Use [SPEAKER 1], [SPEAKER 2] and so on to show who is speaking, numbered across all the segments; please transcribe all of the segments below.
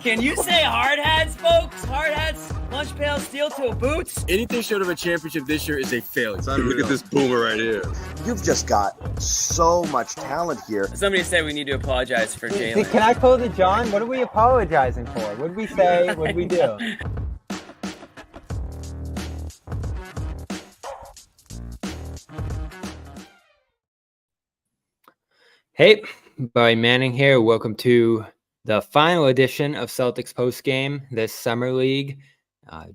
[SPEAKER 1] Can you say hard hats, folks? Hard hats, lunch pail, steel toe boots.
[SPEAKER 2] Anything short of a championship this year is a failure. Look at this boomer right here.
[SPEAKER 3] You've just got so much talent here.
[SPEAKER 1] Somebody said we need to apologize for Jalen.
[SPEAKER 4] Can I close it, John? What are we apologizing for? What did we say? What did we do? Hey, Barry Manning here. Welcome to the final edition of Celtics Postgame, this Summer League.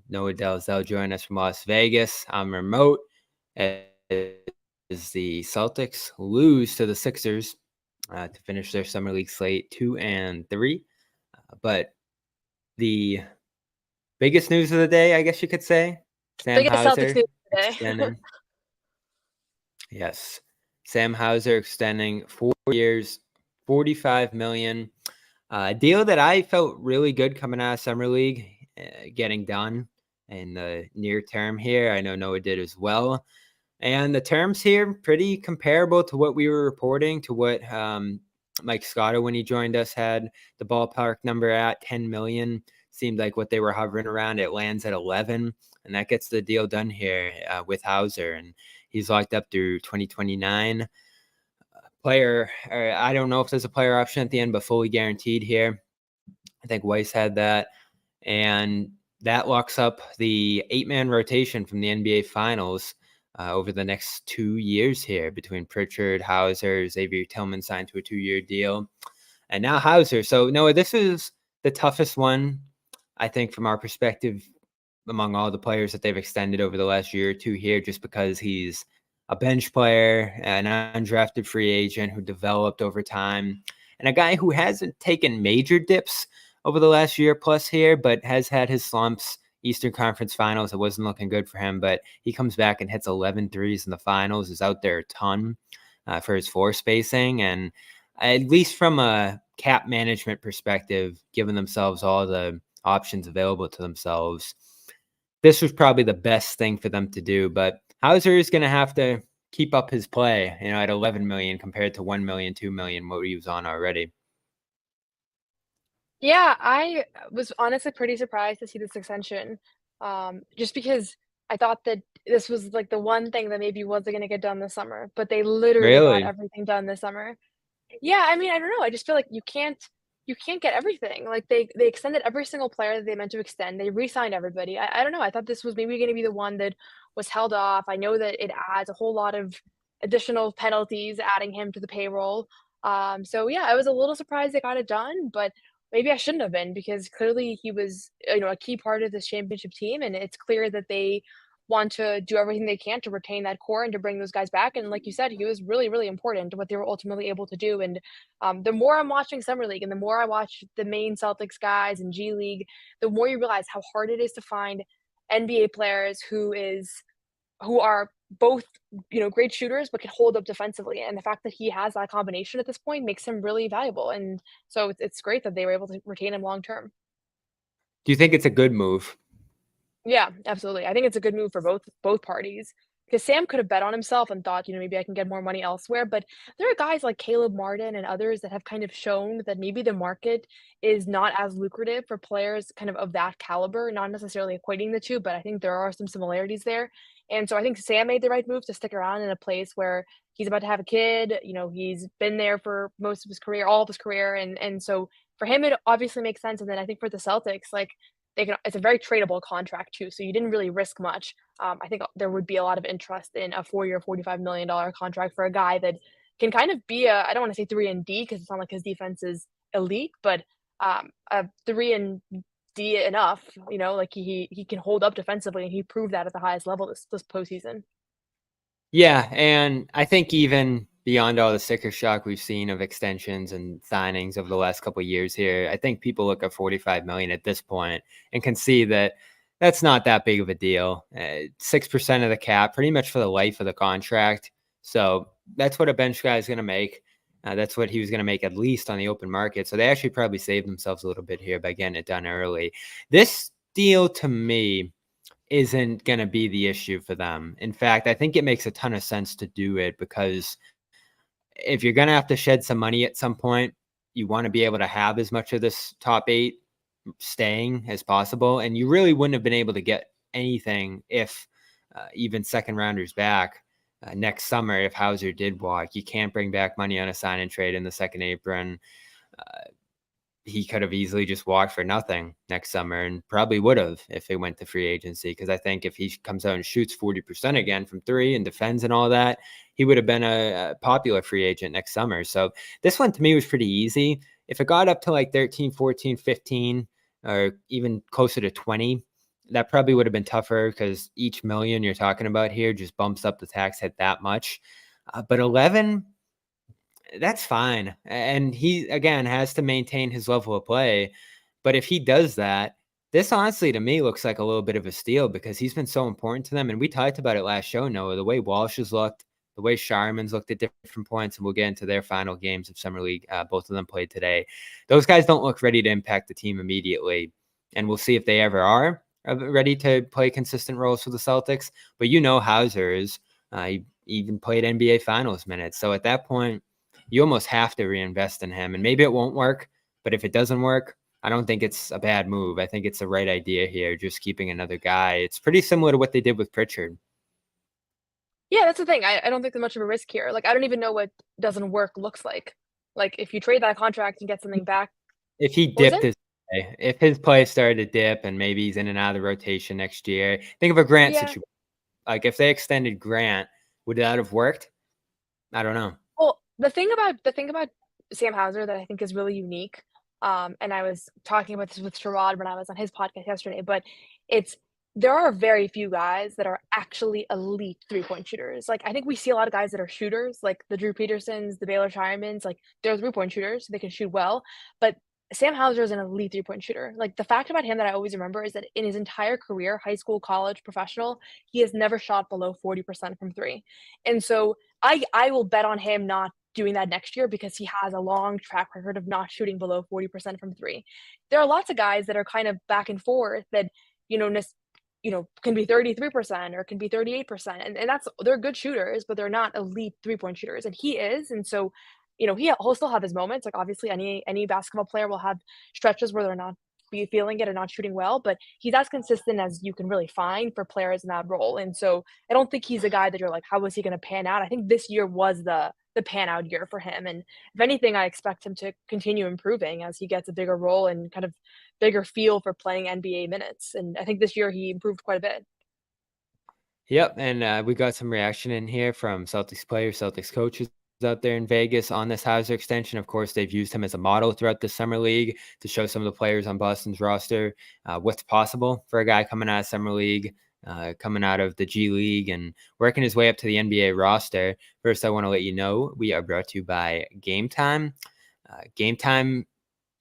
[SPEAKER 4] Noah Dalzell joined us from Las Vegas. I'm remote as the Celtics lose to the Sixers to finish their Summer League slate 2-3. But the biggest news of the day, I guess you could say, Sam Hauser extending. Yes, Sam Hauser extending 4 years, $45 million. A deal that I felt really good coming out of Summer League, getting done in the near term here. I know Noah did as well. And the terms here, pretty comparable to what we were reporting, to what Mike Scotto, when he joined us, had the ballpark number at $10 million. Seemed like what they were hovering around. It lands at 11, and that gets the deal done here with Hauser. And he's locked up through 2029. Player, or I don't know if there's a player option at the end, but fully guaranteed here. I think Weiss had that. And that locks up the 8-man rotation from the NBA Finals over the next 2 years here between Pritchard, Hauser, Xavier Tillman signed to a 2-year deal, and now Hauser. So, Noah, this is the toughest one, I think, from our perspective among all the players that they've extended over the last year or two here, just because he's a bench player, an undrafted free agent who developed over time, and a guy who hasn't taken major dips over the last year plus here, but has had his slumps. Eastern Conference Finals, it wasn't looking good for him, but he comes back and hits 11 threes in the finals, is out there a ton for his floor spacing, and at least from a cap management perspective, giving themselves all the options available to themselves, this was probably the best thing for them to do. But Hauser is going to have to keep up his play, at 11 million compared to 1 million, 2 million, what he was on already.
[SPEAKER 5] Yeah, I was honestly pretty surprised to see this extension, just because I thought that this was like the one thing that maybe wasn't going to get done this summer, but they literally
[SPEAKER 4] Really?
[SPEAKER 5] got everything done this summer. Yeah, I mean, I don't know. I just feel like you can't get everything. Like they extended every single player that they meant to extend. They re-signed everybody. I don't know. I thought this was maybe going to be the one that was held off. I know that it adds a whole lot of additional penalties, adding him to the payroll. So yeah, I was a little surprised they got it done, but maybe I shouldn't have been, because clearly he was, a key part of this championship team, and it's clear that they want to do everything they can to retain that core and to bring those guys back. And like you said, he was really, really important to what they were ultimately able to do. And the more I'm watching Summer League and the more I watch the main Celtics guys and G League, the more you realize how hard it is to find NBA players who are both, great shooters, but can hold up defensively. And the fact that he has that combination at this point makes him really valuable. And so it's great that they were able to retain him long term.
[SPEAKER 4] Do you think it's a good move?
[SPEAKER 5] Yeah, absolutely. I think it's a good move for both parties, because Sam could have bet on himself and thought, maybe I can get more money elsewhere. But there are guys like Caleb Martin and others that have kind of shown that maybe the market is not as lucrative for players kind of that caliber, not necessarily equating the two, but I think there are some similarities there. And so I think Sam made the right move to stick around in a place where he's about to have a kid. He's been there for most of his career, all of his career. And so for him, it obviously makes sense. And then I think for the Celtics, it's a very tradable contract too. So you didn't really risk much. I think there would be a lot of interest in a 4-year, $45 million contract for a guy that can kind of be I don't want to say 3-and-D, because it's not like his defense is elite, but a 3-and-D enough, he can hold up defensively, and he proved that at the highest level this postseason.
[SPEAKER 4] Yeah, and I think even beyond all the sticker shock we've seen of extensions and signings over the last couple of years here, I think people look at 45 million at this point and can see that that's not that big of a deal. 6% of the cap, pretty much for the life of the contract. So that's what a bench guy is going to make. That's what he was going to make at least on the open market. So they actually probably saved themselves a little bit here by getting it done early. This deal, to me, isn't going to be the issue for them. In fact, I think it makes a ton of sense to do it, because if you're going to have to shed some money at some point, you want to be able to have as much of this top 8 staying as possible. And you really wouldn't have been able to get anything if even second rounders back next summer if Hauser did walk. You can't bring back money on a sign and trade in the second apron. He could have easily just walked for nothing next summer, and probably would have if it went to free agency. Because I think if he comes out and shoots 40% again from three and defends and all that, he would have been a popular free agent next summer. So this one to me was pretty easy. If it got up to like 13, 14, 15, or even closer to 20, that probably would have been tougher because each million you're talking about here just bumps up the tax hit that much. But 11, that's fine. And he, again, has to maintain his level of play. But if he does that, this honestly to me looks like a little bit of a steal because he's been so important to them. And we talked about it last show, Noah, the way Walsh has looked, the way Sharman's looked at different points, and we'll get into their final games of Summer League. Both of them played today. Those guys don't look ready to impact the team immediately. And we'll see if they ever are ready to play consistent roles for the Celtics. But you know Hauser is. He even played NBA Finals minutes. So at that point, you almost have to reinvest in him. And maybe it won't work, but if it doesn't work, I don't think it's a bad move. I think it's the right idea here, just keeping another guy. It's pretty similar to what they did with Pritchard.
[SPEAKER 5] Yeah, that's the thing. I don't think there's much of a risk here. Like, I don't even know what doesn't work looks like. Like, if you trade that contract and get something back.
[SPEAKER 4] If he dipped his play, if his play started to dip and maybe he's in and out of the rotation next year, think of a Grant situation. Like, if they extended Grant, would that have worked? I don't know.
[SPEAKER 5] Well, the thing about Sam Hauser that I think is really unique, and I was talking about this with Sherrod when I was on his podcast yesterday, but there are very few guys that are actually elite three-point shooters. Like, I think we see a lot of guys that are shooters, like the Drew Petersons, the Baylor Shireman's, like they're three-point shooters, so they can shoot well, but Sam Hauser is an elite three-point shooter. Like, the fact about him that I always remember is that in his entire career, high school, college, professional, he has never shot below 40% from three. And so I will bet on him not doing that next year because he has a long track record of not shooting below 40% from three. There are lots of guys that are kind of back and forth that, can be 33% or can be 38%. And they're good shooters, but they're not elite three-point shooters. And he is. And so, he'll still have his moments. Like, obviously any basketball player will have stretches where they're not feeling it or not shooting well, but he's as consistent as you can really find for players in that role. And so I don't think he's a guy that you're like, how is he going to pan out? I think this year was the pan out year for him. And if anything, I expect him to continue improving as he gets a bigger role and kind of bigger feel for playing NBA minutes. And I think this year he improved quite a bit.
[SPEAKER 4] Yep. And we got some reaction in here from Celtics players, Celtics coaches out there in Vegas on this Hauser extension. Of course, they've used him as a model throughout the Summer League to show some of the players on Boston's roster what's possible for a guy coming out of Summer League, coming out of the G League and working his way up to the NBA roster. First, I want to let you know we are brought to you by Game Time. Game Time,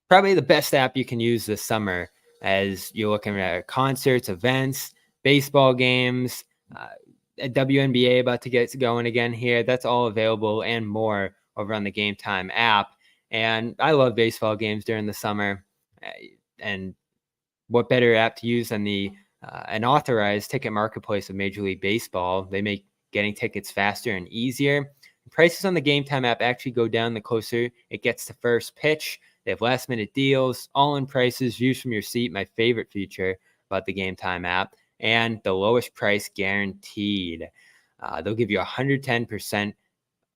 [SPEAKER 4] probably the best app you can use this summer as you're looking at concerts, events, baseball games, a WNBA about to get going again here. That's all available and more over on the Game Time app. And I love baseball games during the summer. And what better app to use than an authorized ticket marketplace of Major League Baseball? They make getting tickets faster and easier. Prices on the Game Time app actually go down the closer it gets to first pitch. They have last minute deals, all-in prices, views from your seat, my favorite feature about the Game Time app, and the lowest price guaranteed. They'll give you 110%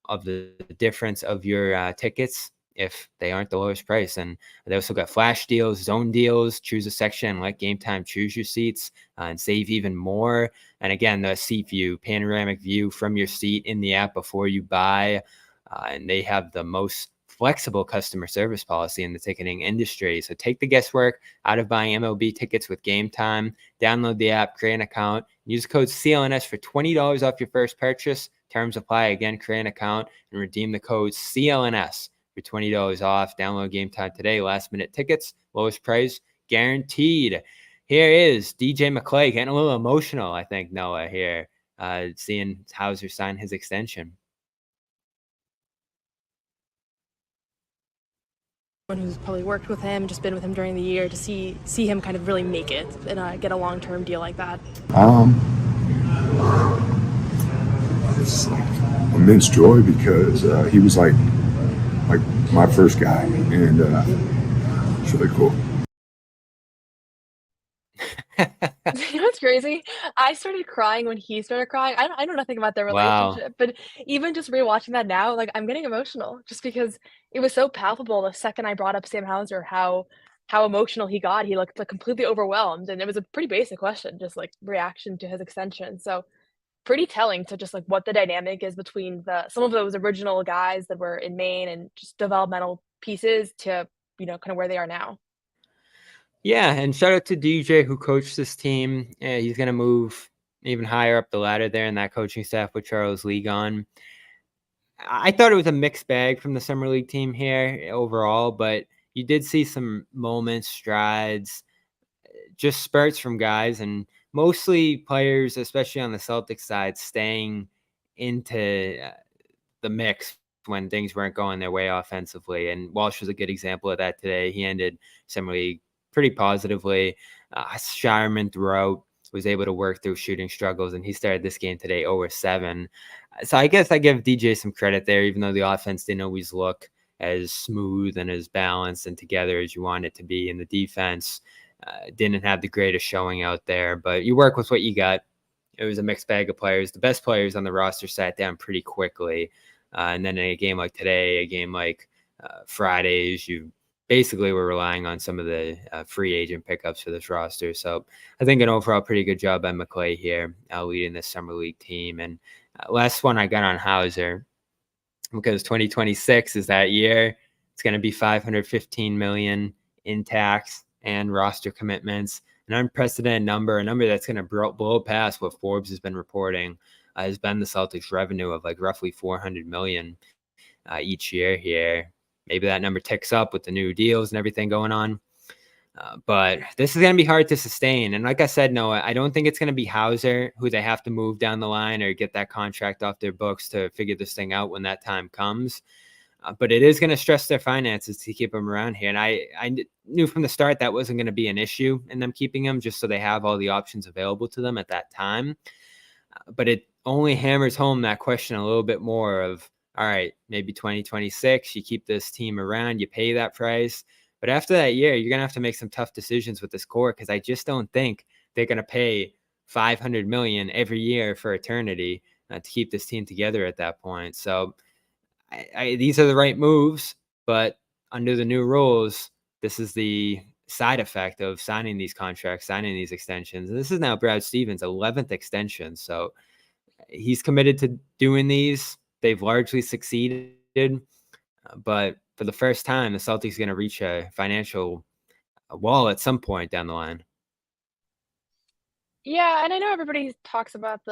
[SPEAKER 4] of the difference of your tickets if they aren't the lowest price. And they also got flash deals, zone deals, choose a section and let Game Time choose your seats and save even more. And again, the seat view, panoramic view from your seat in the app before you buy. And they have the most flexible customer service policy in the ticketing industry. So take the guesswork out of buying MLB tickets with Game Time. Download the app, create an account, use code CLNS for $20 off your first purchase. Terms apply. Again, create an account and redeem the code CLNS for $20 off. Download Game Time today. Last minute tickets, lowest price guaranteed. Here is DJ McClay getting a little emotional, I think, Noah, here, seeing Hauser sign his extension.
[SPEAKER 5] Who's probably worked with him, just been with him during the year, to see him kind of really make it and get a long-term deal like that?
[SPEAKER 6] It's like immense joy because he was like my first guy, and it's really cool.
[SPEAKER 5] You know what's crazy? I started crying when he started crying. I know nothing about their
[SPEAKER 4] Wow.
[SPEAKER 5] relationship, but even just rewatching that now, like, I'm getting emotional just because it was so palpable the second I brought up Sam Hauser, how emotional he got. He looked, like, completely overwhelmed, and it was a pretty basic question, just, like, reaction to his extension. So, pretty telling to just, like, what the dynamic is between the some of those original guys that were in Maine and just developmental pieces to, kinda where they are now.
[SPEAKER 4] Yeah, and shout out to DJ who coached this team. He's going to move even higher up the ladder there in that coaching staff with Charles Lee gone. I thought it was a mixed bag from the summer league team here overall, but you did see some moments, strides, just spurts from guys, and mostly players, especially on the Celtics side, staying into the mix when things weren't going their way offensively. And Walsh was a good example of that today. He ended summer league pretty positively. Shireman throughout was able to work through shooting struggles, and he started this game today 0-7. So I guess I give DJ some credit there, even though the offense didn't always look as smooth and as balanced and together as you want it to be. In the defense, didn't have the greatest showing out there, but you work with what you got. It was a mixed bag of players. The best players on the roster sat down pretty quickly. And then in a game like today, a game like Fridays, you basically were relying on some of the free agent pickups for this roster. So I think an overall pretty good job by McClay here leading this summer league team. And last one I got on Hauser, because 2026 is that year. It's going to be $515 million in tax and roster commitments, an unprecedented number, a number that's going to blow past what Forbes has been reporting has been the Celtics revenue of like roughly $400 million each year here. Maybe that number ticks up with the new deals and everything going on. But this is going to be hard to sustain. And like I said, Noah, I don't think it's going to be Hauser who they have to move down the line or get that contract off their books to figure this thing out when that time comes. But it is going to stress their finances to keep them around here. And I knew from the start that wasn't going to be an issue in them keeping them, just so they have all the options available to them at that time. But it only hammers home that question a little bit more of, all right, maybe 2026, you keep this team around, you pay that price. But after that year, you're going to have to make some tough decisions with this core, because I just don't think they're going to pay $500 million every year for eternity to keep this team together at that point. So these are the right moves, but under the new rules, this is the side effect of signing these contracts, signing these extensions. And this is now Brad Stevens' 11th extension. So he's committed to doing these. They've largely succeeded, but for the first time, the Celtics are going to reach a financial wall at some point down the line.
[SPEAKER 5] Yeah, and I know everybody talks about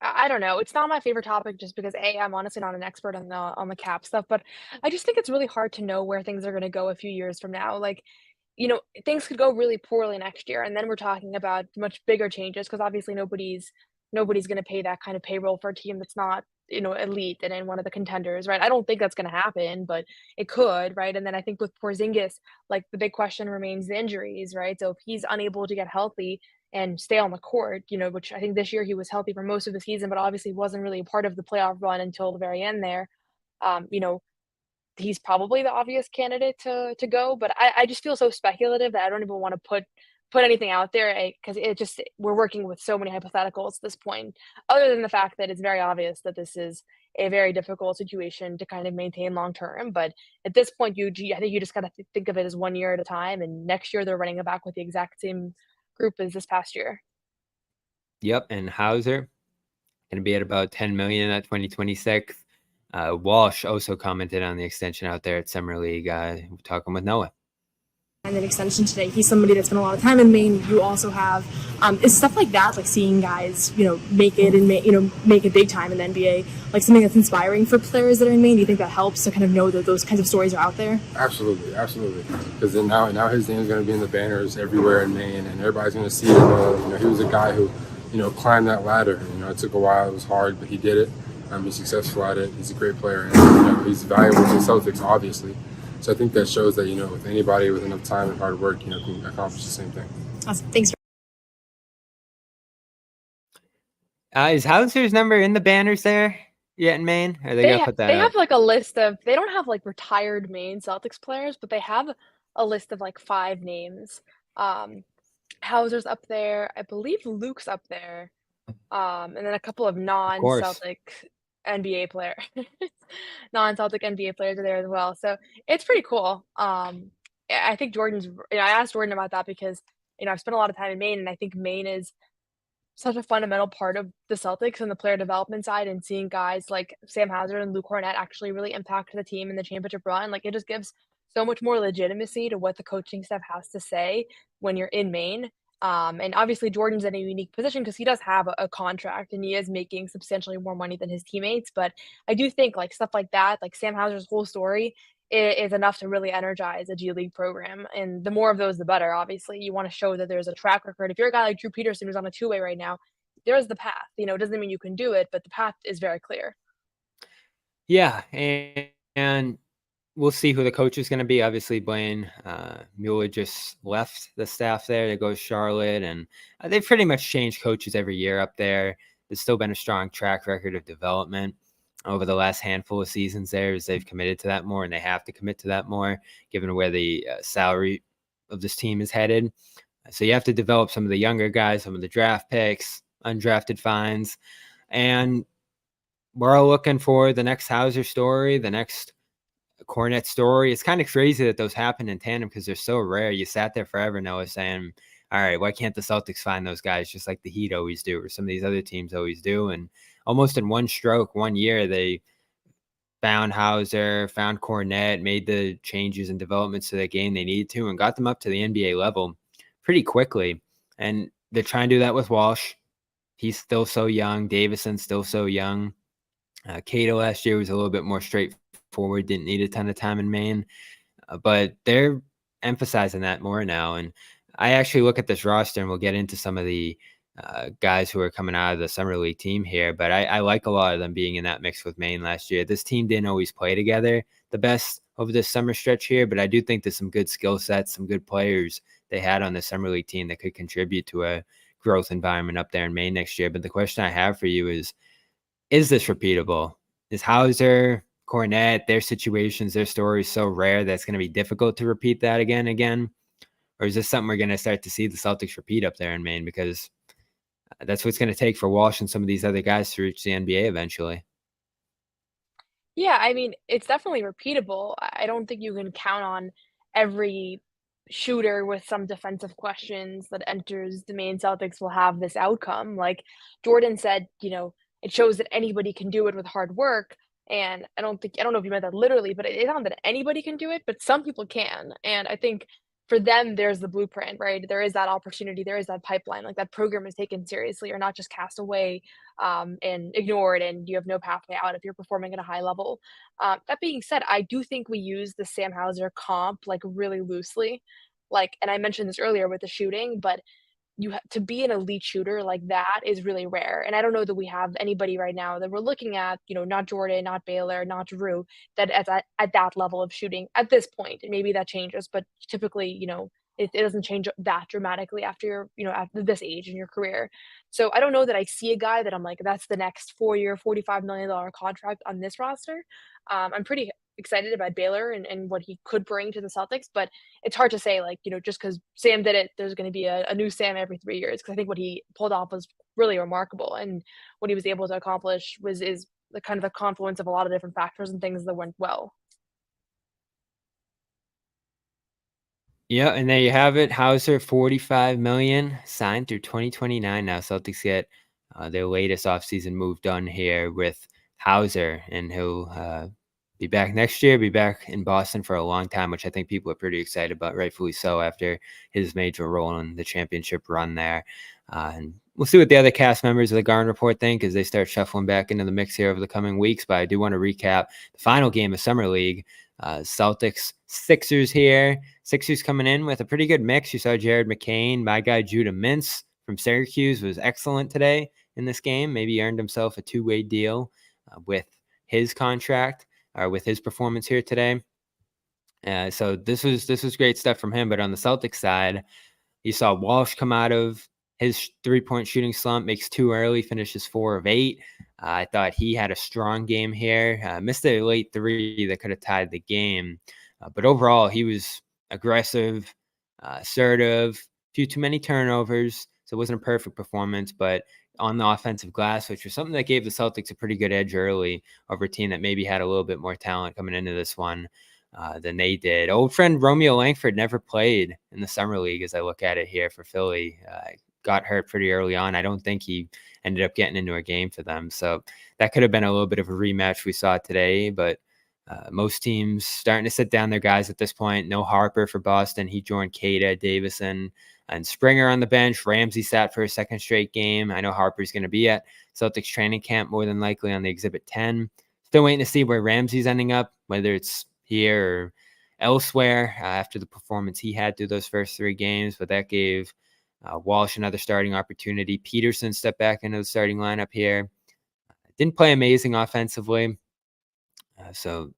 [SPEAKER 5] I don't know, it's not my favorite topic just because, A, I'm honestly not an expert on the cap stuff, but I just think it's really hard to know where things are gonna go a few years from now. Like, things could go really poorly next year, and then we're talking about much bigger changes because obviously nobody's gonna pay that kind of payroll for a team that's not, elite and in one of the contenders, right? I don't think that's gonna happen, but it could, right? And then I think with Porzingis, like, the big question remains the injuries, right? So if he's unable to get healthy and stay on the court, which I think this year he was healthy for most of the season, but obviously wasn't really a part of the playoff run until the very end there. Um, you know, he's probably the obvious candidate to go, but I just feel so speculative that I don't even want to put anything out there because we're working with so many hypotheticals at this point. Other than the fact that it's very obvious that this is a very difficult situation to kind of maintain long term, but at this point, I think you just gotta think of it as 1 year at a time. And next year they're running it back with the exact same group as this past year.
[SPEAKER 4] Yep, and Hauser going to be at about $10 million at 2026. Walsh also commented on the extension out there at Summer League, talking with Noah.
[SPEAKER 7] And an extension today. He's somebody that's spent a lot of time in Maine. You also have is stuff like that, like seeing guys, make it and make it big time in the NBA, like something that's inspiring for players that are in Maine. Do you think that helps to kind of know that those kinds of stories are out there?
[SPEAKER 2] Absolutely. Because then now his name's going to be in the banners everywhere in Maine, and everybody's going to see it. He was a guy who, climbed that ladder. It took a while. It was hard, but he did it. He's successful at it. He's a great player, and he's valuable to the Celtics, obviously. So I think that shows that, with anybody with enough time and hard work, can accomplish the same thing.
[SPEAKER 7] Awesome. Thanks.
[SPEAKER 4] Is Hauser's number in the banners there yet in Maine? Or they gotta put that
[SPEAKER 5] They
[SPEAKER 4] up?
[SPEAKER 5] have like a list of, they don't have like retired Maine Celtics players, but they have a list of like 5 names. Hauser's up there. I believe Luke's up there. And then a couple of
[SPEAKER 4] Of course.
[SPEAKER 5] non-Celtic NBA player non-Celtic NBA players are there as well. So it's pretty cool. I think I asked Jordan about that because, I've spent a lot of time in Maine, and I think Maine is such a fundamental part of the Celtics and the player development side, and seeing guys like Sam Hauser and Luke Cornett actually really impact the team in the championship run, like, it just gives so much more legitimacy to what the coaching staff has to say when you're in Maine. And obviously Jordan's in a unique position because he does have a contract and he is making substantially more money than his teammates. But I do think like stuff like that, like Sam Hauser's whole story is enough to really energize a G League program. And the more of those, the better. Obviously, you want to show that there's a track record. If you're a guy like Drew Peterson who's on a two-way right now, there's the path. It doesn't mean you can do it, but the path is very clear.
[SPEAKER 4] Yeah, and we'll see who the coach is going to be. Obviously, Blaine Mueller just left the staff there to go to Charlotte, and they've pretty much changed coaches every year up there. There's still been a strong track record of development over the last handful of seasons there, as they've committed to that more, and they have to commit to that more, given where the salary of this team is headed. So you have to develop some of the younger guys, some of the draft picks, undrafted finds, and we're all looking for the next Hauser story, the next Cornet story. It's kind of crazy that those happen in tandem because they're so rare. You sat there forever, Noah, saying, all right, why can't the Celtics find those guys just like the Heat always do or some of these other teams always do? And almost in one stroke, 1 year, they found Hauser, found Cornet, made the changes and developments to their game they needed to, and got them up to the NBA level pretty quickly. And they're trying to do that with Walsh. He's still so young. Davison's still so young. Cato last year was a little bit more straightforward, didn't need a ton of time in Maine, but they're emphasizing that more now. And I actually look at this roster, and we'll get into some of the guys who are coming out of the Summer League team here, but I like a lot of them being in that mix with Maine last year. This team didn't always play together the best over this summer stretch here, but I do think there's some good skill sets, some good players they had on the Summer League team that could contribute to a growth environment up there in Maine next year. But the question I have for you is this repeatable? Is Hauser, Cornet, their situations, their stories so rare that it's going to be difficult to repeat that again? Or is this something we're going to start to see the Celtics repeat up there in Maine? Because that's what it's going to take for Walsh and some of these other guys to reach the NBA eventually.
[SPEAKER 5] Yeah, I mean, it's definitely repeatable. I don't think you can count on every shooter with some defensive questions that enters the Maine Celtics will have this outcome. Like Jordan said, it shows that anybody can do it with hard work. And I don't know if you meant that literally, but it's not that anybody can do it, but some people can. And I think for them, there's the blueprint, right? There is that opportunity, there is that pipeline. Like that program is taken seriously, or not just cast away and ignored, and you have no pathway out if you're performing at a high level. That being said, I do think we use the Sam Hauser comp like really loosely. Like, and I mentioned this earlier with the shooting, but to be an elite shooter like that is really rare. And I don't know that we have anybody right now that we're looking at, not Jordan, not Baylor, not Drew, that at that level of shooting at this point. And maybe that changes, but typically, it doesn't change that dramatically after after this age in your career. So I don't know that I see a guy that I'm like, that's the next 4-year, $45 million contract on this roster. I'm pretty excited about Baylor and what he could bring to the Celtics, but it's hard to say, like, just because Sam did it, there's going to be a new Sam every 3 years. Because I think what he pulled off was really remarkable, and what he was able to accomplish is the kind of a confluence of a lot of different factors and things that went well.
[SPEAKER 4] Yeah, and there you have it. Hauser, $45 million, signed through 2029 now. Celtics get their latest offseason move done here with Hauser, and he'll be back next year, be back in Boston for a long time, which I think people are pretty excited about, rightfully so, after his major role in the championship run there. And we'll see what the other cast members of the Garden Report think as they start shuffling back into the mix here over the coming weeks. But I do want to recap the final game of Summer League. Celtics, Sixers here. Sixers coming in with a pretty good mix. You saw Jared McCain. My guy Judah Mintz from Syracuse was excellent today in this game. Maybe earned himself a two-way deal with his contract or with his performance here today. So this was great stuff from him. But on the Celtics side, you saw Walsh come out of his three-point shooting slump, makes 2 early, finishes 4 of 8. I thought he had a strong game here. Missed a late 3 that could have tied the game. But overall, he was aggressive, assertive, few too many turnovers, so it wasn't a perfect performance, but on the offensive glass, which was something that gave the Celtics a pretty good edge early over a team that maybe had a little bit more talent coming into this one than they did. Old friend Romeo Langford never played in the Summer League as I look at it here for Philly. Got hurt pretty early on. I don't think he ended up getting into a game for them. So that could have been a little bit of a rematch we saw today, but most teams starting to sit down their guys at this point. No Harper for Boston. He joined Cada, Davison, and Springer on the bench. Ramsey sat for a second straight game. I know Harper's going to be at Celtics training camp more than likely on the Exhibit 10. Still waiting to see where Ramsey's ending up, whether it's here or elsewhere after the performance he had through those first 3 games, but that gave Walsh another starting opportunity. Peterson stepped back into the starting lineup here. Didn't play amazing offensively, so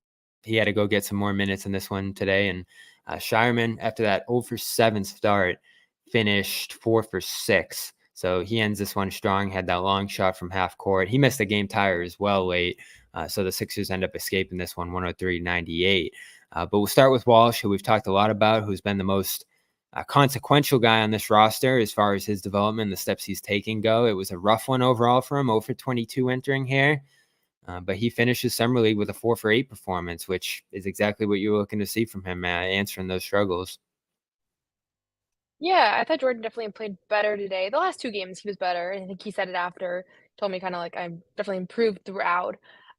[SPEAKER 4] he had to go get some more minutes in this one today. And Shireman, after that 0-for-7 start, finished 4-for-6. So he ends this one strong, had that long shot from half court. He missed a game tire as well late. So the Sixers end up escaping this one 103-98. But we'll start with Walsh, who we've talked a lot about, who's been the most consequential guy on this roster as far as his development, the steps he's taking go. It was a rough one overall for him, 0-for-22 entering here. But he finishes Summer League with a 4-for-8 performance, which is exactly what you're looking to see from him, answering those struggles.
[SPEAKER 5] Yeah, I thought Jordan definitely played better today. The last 2 games, he was better. I think he said it after, told me kind of like I'm definitely improved throughout.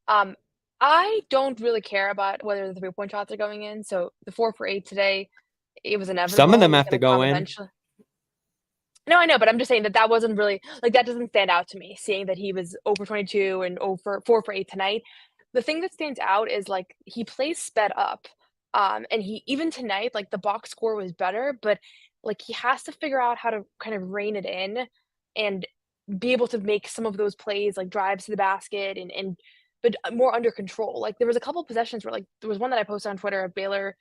[SPEAKER 5] I don't really care about whether the 3-point shots are going in. So the 4-for-8 today, it was inevitable.
[SPEAKER 4] Some of them
[SPEAKER 5] It was
[SPEAKER 4] have to
[SPEAKER 5] gonna
[SPEAKER 4] go
[SPEAKER 5] come
[SPEAKER 4] in.
[SPEAKER 5] eventually. No, I know, but I'm just saying that wasn't really like that doesn't stand out to me, seeing that he was over 22 and over 4-for-8 tonight. The thing that stands out is like he plays sped up. And he even tonight, like the box score was better, but like he has to figure out how to kind of rein it in and be able to make some of those plays like drives to the basket and but more under control. Like there was a couple possessions where like there was one that I posted on Twitter of Baylor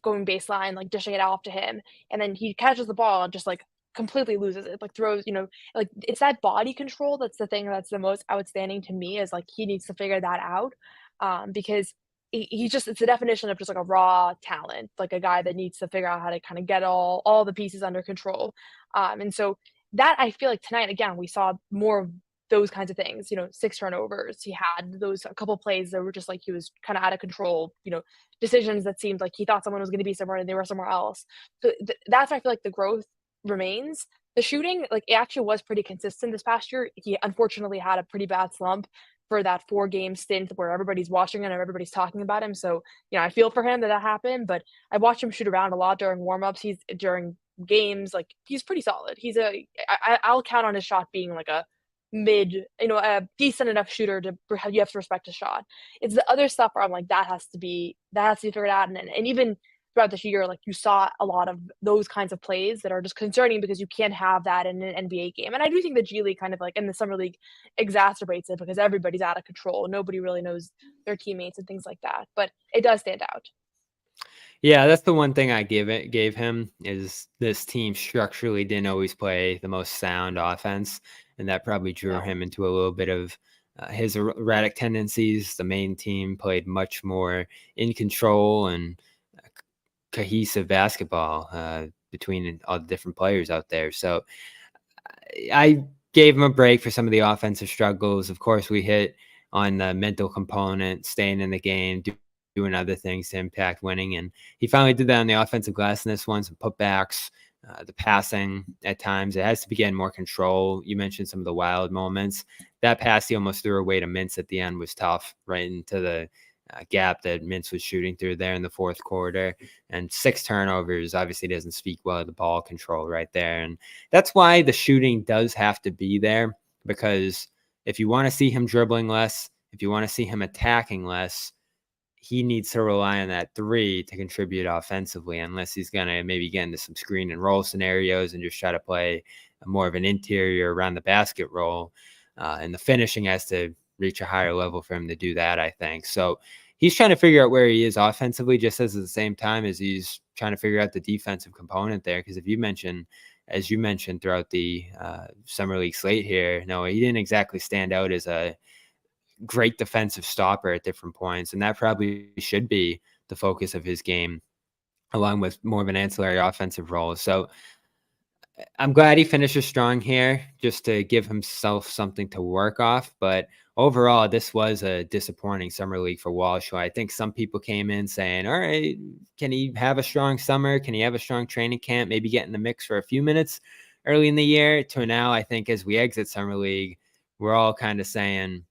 [SPEAKER 5] going baseline, like dishing it off to him, and then he catches the ball and just like completely loses it, like throws, like it's that body control that's the thing that's the most outstanding to me is like he needs to figure that out because he just it's the definition of just like a raw talent, like a guy that needs to figure out how to kind of get all the pieces under control. And so that I feel like tonight again we saw more of those kinds of things, 6 turnovers. He had those a couple plays that were just like he was kind of out of control, decisions that seemed like he thought someone was going to be somewhere and they were somewhere else. So that's why I feel like the growth remains. The shooting, like it actually was pretty consistent this past year. He unfortunately had a pretty bad slump for that 4-game stint where everybody's watching him and everybody's talking about him. So, I feel for him that happened, but I watched him shoot around a lot during warmups. He's during games, like he's pretty solid. I'll count on his shot being like a mid, a decent enough shooter you have to respect his shot. It's the other stuff where I'm like, that has to be figured out. And even throughout this year, like you saw a lot of those kinds of plays that are just concerning because you can't have that in an NBA game. And I do think the G League kind of like in the Summer League exacerbates it because everybody's out of control. Nobody really knows their teammates and things like that, but it does stand out.
[SPEAKER 4] Yeah, that's the one thing I gave him is this team structurally didn't always play the most sound offense, and that probably drew him into a little bit of his erratic tendencies. The main team played much more in control and cohesive basketball between all the different players out there. So I gave him a break for some of the offensive struggles. Of course, we hit on the mental component, staying in the game, doing other things to impact winning. And he finally did that on the offensive glass in this one, some putbacks, the passing at times. It has to be getting more control. You mentioned some of the wild moments. That pass he almost threw away to Mintz at the end was tough, right into the gap that Mintz was shooting through there in the fourth quarter. And 6 turnovers obviously doesn't speak well of the ball control right there. And that's why the shooting does have to be there, because if you want to see him dribbling less, if you want to see him attacking less, he needs to rely on that 3 to contribute offensively, unless he's going to maybe get into some screen and roll scenarios and just try to play more of an interior around the basket role. And the finishing has to reach a higher level for him to do that, I think. So he's trying to figure out where he is offensively, just as at the same time as he's trying to figure out the defensive component there. Because as you mentioned throughout the Summer League slate here, no, he didn't exactly stand out as a great defensive stopper at different points, and that probably should be the focus of his game, along with more of an ancillary offensive role. So I'm glad he finishes strong here just to give himself something to work off. But overall, this was a disappointing summer league for Walsh. I think some people came in saying, all right, can he have a strong summer? Can he have a strong training camp? Maybe get in the mix for a few minutes early in the year. To now, I think as we exit summer league, we're all kind of saying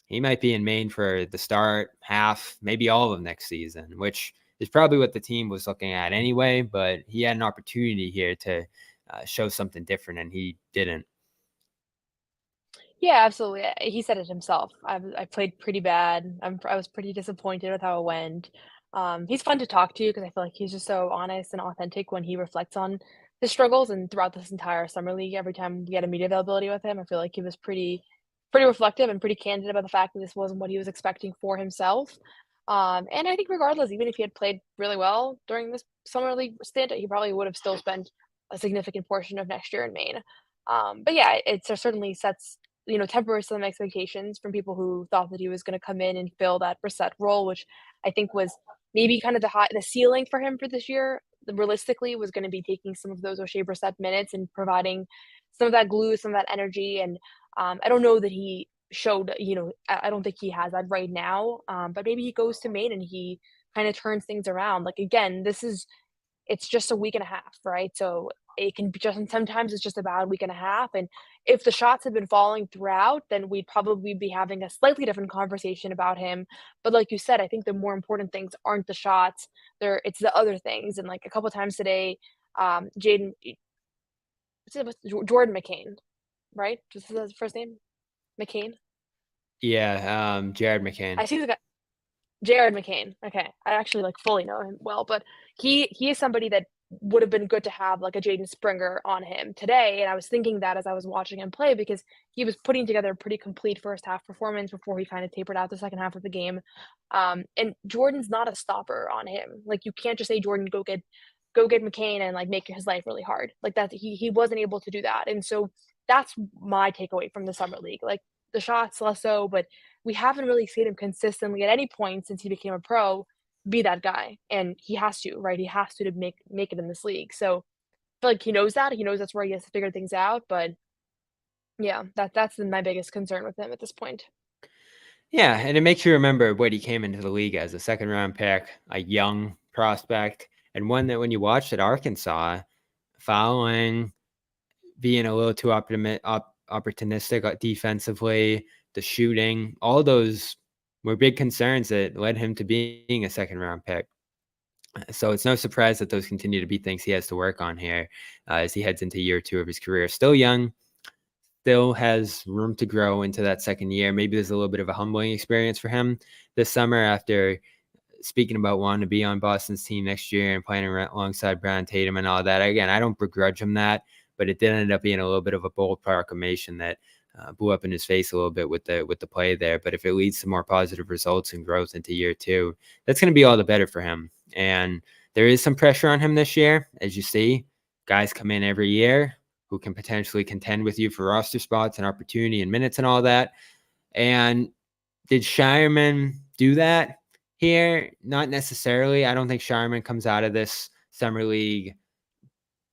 [SPEAKER 4] he might be in Maine for the start, half, maybe all of next season, which is probably what the team was looking at anyway. But he had an opportunity here to show something different, and he didn't.
[SPEAKER 5] Yeah, absolutely. He said it himself. I played pretty bad. I was pretty disappointed with how it went. He's fun to talk to because I feel like he's just so honest and authentic when he reflects on his struggles. And throughout this entire summer league, every time we had a media availability with him, I feel like he was pretty reflective and pretty candid about the fact that this wasn't what he was expecting for himself. And I think regardless, even if he had played really well during this summer league stint, he probably would have still spent a significant portion of next year in Maine. But yeah, it certainly sets tempers some expectations from people who thought that he was going to come in and fill that Brissett role, which I think was maybe kind of the ceiling for him for this year. Realistically, was going to be taking some of those O'Shea Brissett minutes and providing some of that glue, some of that energy. And I don't know that he showed, I don't think he has that right now. But maybe he goes to Maine and he kind of turns things around. Like again, it's just a week and a half, right? So it can be just, and sometimes it's just a bad week and a half. And if the shots had been falling throughout, then we'd probably be having a slightly different conversation about him. But like you said, I think the more important things aren't the shots, it's the other things. And like a couple times today, Jaden, Jordan McCain, right? Just his first name, McCain.
[SPEAKER 4] Yeah, Jared McCain.
[SPEAKER 5] I see the guy. Jared McCain. Okay. I actually like fully know him well, but he is somebody that would have been good to have like a Jaden Springer on him today. And I was thinking that as I was watching him play because he was putting together a pretty complete first half performance before he kind of tapered out the second half of the game. And Jordan's not a stopper on him. Like you can't just say, Jordan, go get McCain and like make his life really hard. Like that he wasn't able to do that. And so that's my takeaway from the summer league. Like the shots less so, but we haven't really seen him consistently at any point since he became a pro be that guy. And he has to, right? He has to make it in this league. So I feel like he knows that. He knows that's where he has to figure things out. But yeah, that's my biggest concern with him at this point.
[SPEAKER 4] Yeah, and it makes you remember what he came into the league as, a second-round pick, a young prospect, and one that when you watched at Arkansas, fouling, being a little too opportunistic defensively, the shooting, all those were big concerns that led him to being a second-round pick. So it's no surprise that those continue to be things he has to work on here as he heads into year 2 of his career. Still young, still has room to grow into that second year. Maybe there's a little bit of a humbling experience for him this summer after speaking about wanting to be on Boston's team next year and playing alongside Brown, Tatum, and all that. Again, I don't begrudge him that, but it did end up being a little bit of a bold proclamation that blew up in his face a little bit with the play there. But if it leads to more positive results and growth into year 2, that's going to be all the better for him. And there is some pressure on him this year, as you see. Guys come in every year who can potentially contend with you for roster spots and opportunity and minutes and all that. And did Shireman do that here? Not necessarily. I don't think Shireman comes out of this summer league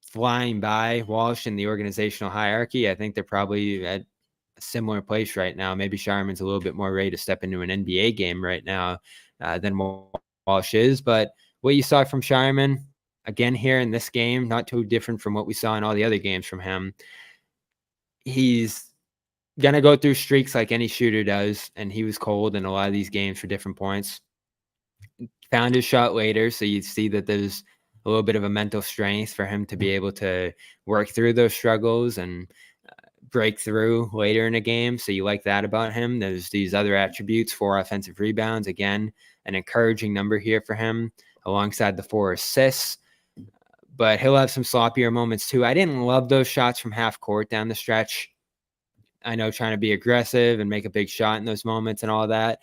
[SPEAKER 4] flying by Walsh in the organizational hierarchy. I think they're probably at a similar place right now. Maybe Shireman's a little bit more ready to step into an NBA game right now than Walsh is. But what you saw from Shireman, again, here in this game, not too different from what we saw in all the other games from him. He's going to go through streaks like any shooter does, and he was cold in a lot of these games for different points. Found his shot later, so you see that there's a little bit of a mental strength for him to be able to work through those struggles and break through later in a game. So you like that about him. There's these other attributes, 4 offensive rebounds. Again, an encouraging number here for him alongside the 4 assists. But he'll have some sloppier moments too. I didn't love those shots from half court down the stretch. I know, trying to be aggressive and make a big shot in those moments and all that.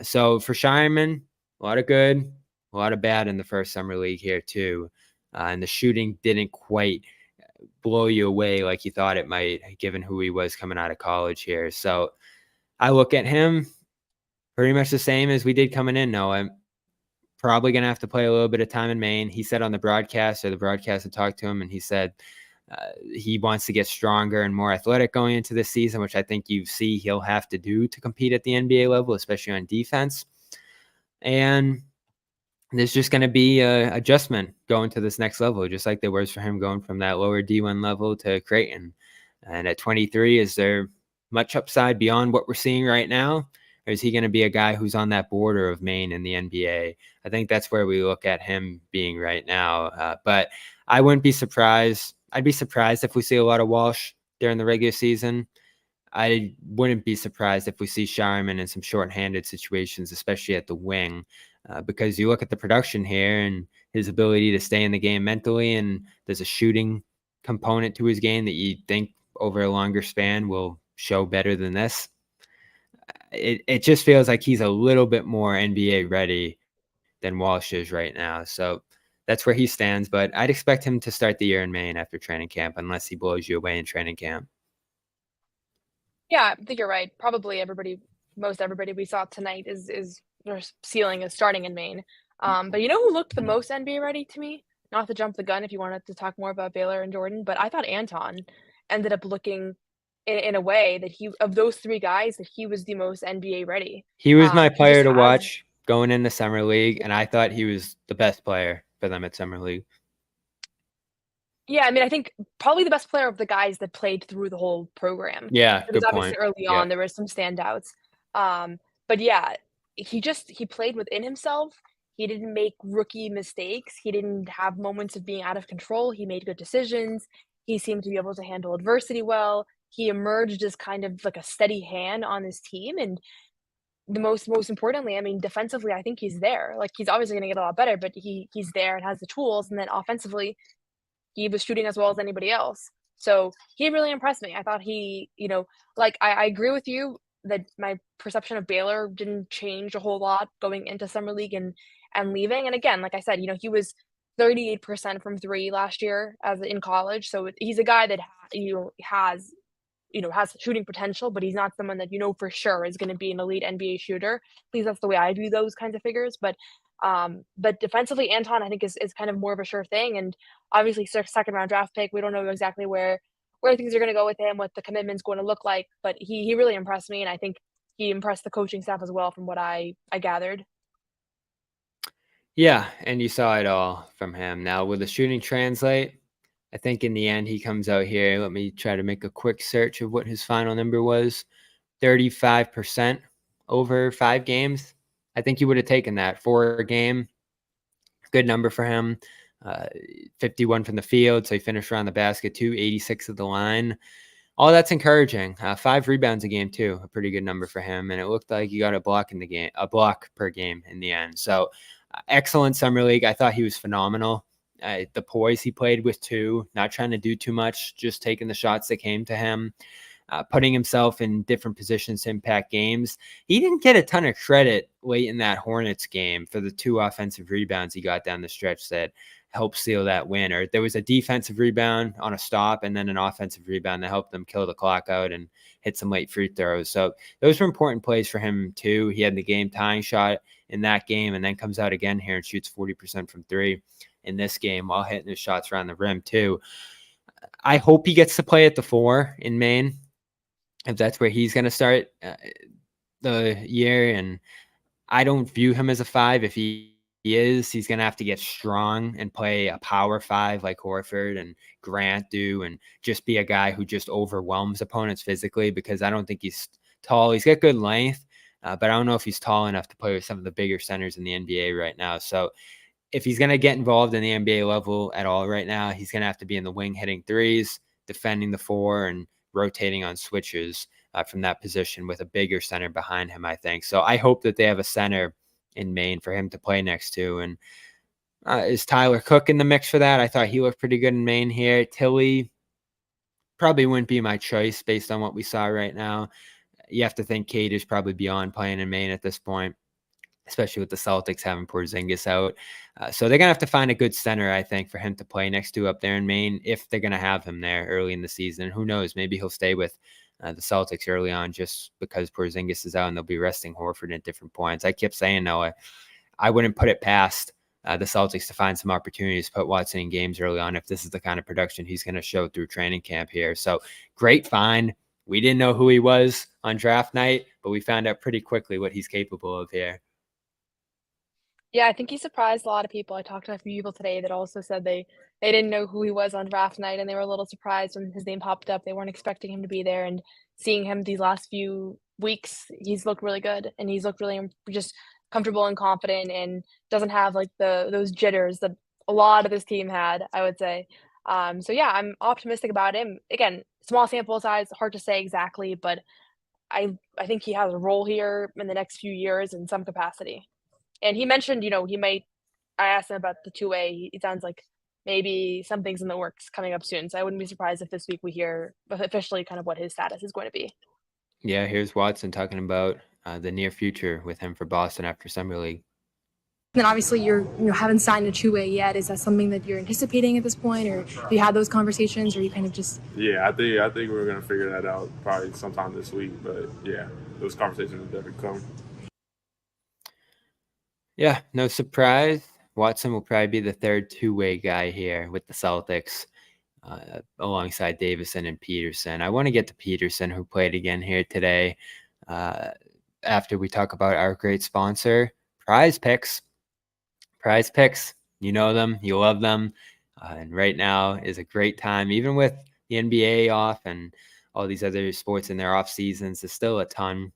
[SPEAKER 4] So for Shireman, a lot of good, a lot of bad in the first summer league here too. And the shooting didn't quite blow you away like you thought it might, given who he was coming out of college here. So I look at him pretty much the same as we did coming in. No, I'm probably going to have to play a little bit of time in Maine. He said on the broadcast, or the broadcast had talked to him, and he said He wants to get stronger and more athletic going into this season, which I think you see he'll have to do to compete at the NBA level, especially on defense. And there's just going to be an adjustment going to this next level, just like there was for him going from that lower D1 level to Creighton. And at 23, is there much upside beyond what we're seeing right now? Or is he going to be a guy who's on that border of Maine in the NBA? I think that's where we look at him being right now. But I wouldn't be surprised. I'd be surprised if we see a lot of Walsh during the regular season. I wouldn't be surprised if we see Sharman in some shorthanded situations, especially at the wing, because you look at the production here and his ability to stay in the game mentally, and there's a shooting component to his game that you think over a longer span will show better than this. It just feels like he's a little bit more NBA ready than Walsh is right now. So that's where he stands. But I'd expect him to start the year in Maine after training camp, unless he blows you away in training camp.
[SPEAKER 5] Yeah, I think you're right. Probably most everybody we saw tonight is their ceiling is starting in Maine. But you know who looked the most NBA ready to me? Not to jump the gun if you wanted to talk more about Baylor and Jordan, but I thought Anton ended up looking in a way that of those three guys, that he was the most NBA ready.
[SPEAKER 4] He was my player to watch going into Summer League, and I thought he was the best player for them at Summer League.
[SPEAKER 5] Yeah, I mean, I think probably the best player of the guys that played through the whole program.
[SPEAKER 4] Yeah,
[SPEAKER 5] good point. Obviously early on, there were some standouts. But yeah, he played within himself. He didn't make rookie mistakes. He didn't have moments of being out of control. He made good decisions. He seemed to be able to handle adversity well. He emerged as kind of like a steady hand on his team. And the most importantly, I mean, defensively, I think he's there. Like, he's obviously going to get a lot better, but he's there and has the tools. And then offensively, he was shooting as well as anybody else. So he really impressed me. I thought he, I agree with you that my perception of Baylor didn't change a whole lot going into Summer League and leaving. And again, like I said, he was 38% from three last year in college. So he's a guy that, has shooting potential, but he's not someone that for sure is going to be an elite NBA shooter. At least that's the way I view those kinds of figures. But defensively, Anton, I think is kind of more of a sure thing. And obviously, second round draft pick. We don't know exactly where things are going to go with him, what the commitment's going to look like. But he really impressed me, and I think he impressed the coaching staff as well, from what I gathered.
[SPEAKER 4] Yeah, and you saw it all from him. Now, will the shooting translate? I think in the end, he comes out here. Let me try to make a quick search of what his final number was. 35% over 5 games. I think he would have taken that for a game. Good number for him. 51 from the field, so he finished around the basket too. 86 at the line. All that's encouraging. 5 rebounds a game too. A pretty good number for him. And it looked like he got a block per game in the end. So excellent Summer League. I thought he was phenomenal. The poise he played with too, not trying to do too much, just taking the shots that came to him, putting himself in different positions to impact games. He didn't get a ton of credit late in that Hornets game for the 2 offensive rebounds he got down the stretch that helped seal that win. Or there was a defensive rebound on a stop and then an offensive rebound that helped them kill the clock out and hit some late free throws. So those were important plays for him too. He had the game tying shot in that game and then comes out again here and shoots 40% from 3 in this game while hitting his shots around the rim too. I hope he gets to play at the 4 in Maine, if that's where he's going to start the year. And I don't view him as a 5. If he is, he's going to have to get strong and play a power 5 like Horford and Grant do, and just be a guy who just overwhelms opponents physically, because I don't think he's tall. He's got good length, but I don't know if he's tall enough to play with some of the bigger centers in the NBA right now. So if he's going to get involved in the NBA level at all right now, he's going to have to be in the wing hitting threes, defending the 4, and rotating on switches from that position with a bigger center behind him, I think. So I hope that they have a center in Maine for him to play next to. And is Tyler Cook in the mix for that? I thought he looked pretty good in Maine here. Tilly probably wouldn't be my choice based on what we saw right now. You have to think Cade is probably beyond playing in Maine at this point, especially with the Celtics having Porzingis out. So they're going to have to find a good center, I think, for him to play next to up there in Maine, if they're going to have him there early in the season. Who knows? Maybe he'll stay with the Celtics early on just because Porzingis is out and they'll be resting Horford at different points. I kept saying, no, I wouldn't put it past the Celtics to find some opportunities to put Watson in games early on if this is the kind of production he's going to show through training camp here. So great find. We didn't know who he was on draft night, but we found out pretty quickly what he's capable of here.
[SPEAKER 5] Yeah, I think he surprised a lot of people. I talked to a few people today that also said they didn't know who he was on draft night, and they were a little surprised when his name popped up. They weren't expecting him to be there, and seeing him these last few weeks, he's looked really good, and he's looked really just comfortable and confident, and doesn't have like those jitters that a lot of this team had, I would say. So yeah, I'm optimistic about him. Again, small sample size, hard to say exactly, but I think he has a role here in the next few years in some capacity. And he mentioned, he might. I asked him about the two-way. It sounds like maybe something's in the works coming up soon. So I wouldn't be surprised if this week we hear officially kind of what his status is going to be.
[SPEAKER 4] Yeah, here's Watson talking about the near future with him for Boston after Summer League.
[SPEAKER 7] Then obviously you're haven't signed a two-way yet. Is that something that you're anticipating at this point, or have you had those conversations, or you kind of just?
[SPEAKER 8] Yeah, I think we're gonna figure that out probably sometime this week. But yeah, those conversations will definitely come.
[SPEAKER 4] Yeah, no surprise. Watson will probably be the third two-way guy here with the Celtics, alongside Davison and Peterson. I want to get to Peterson, who played again here today, after we talk about our great sponsor, Prize Picks. Prize Picks, you know them, you love them, and right now is a great time, even with the NBA off and all these other sports in their off seasons. There's still a ton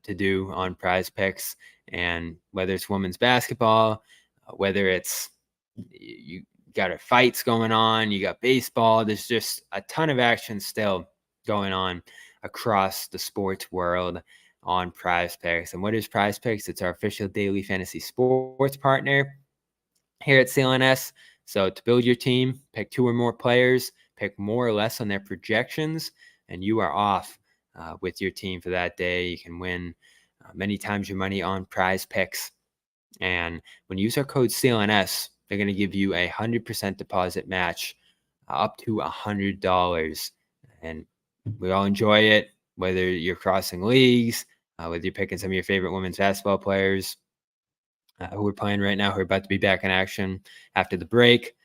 [SPEAKER 4] to do on Prize Picks, and whether it's women's basketball, whether it's you got fights going on, you got baseball, there's just a ton of action still going on across the sports world on Prize Picks. And what is Prize Picks? It's our official daily fantasy sports partner here at CLNS. So to build your team, pick 2 or more players, pick more or less on their projections, and you are off with your team for that day. You can win many times your money on Prize Picks. And when you use our code CLNS, they're going to give you a 100% deposit match up to $100. And we all enjoy it, whether you're crossing leagues, whether you're picking some of your favorite women's basketball players who are playing right now, who are about to be back in action after the break.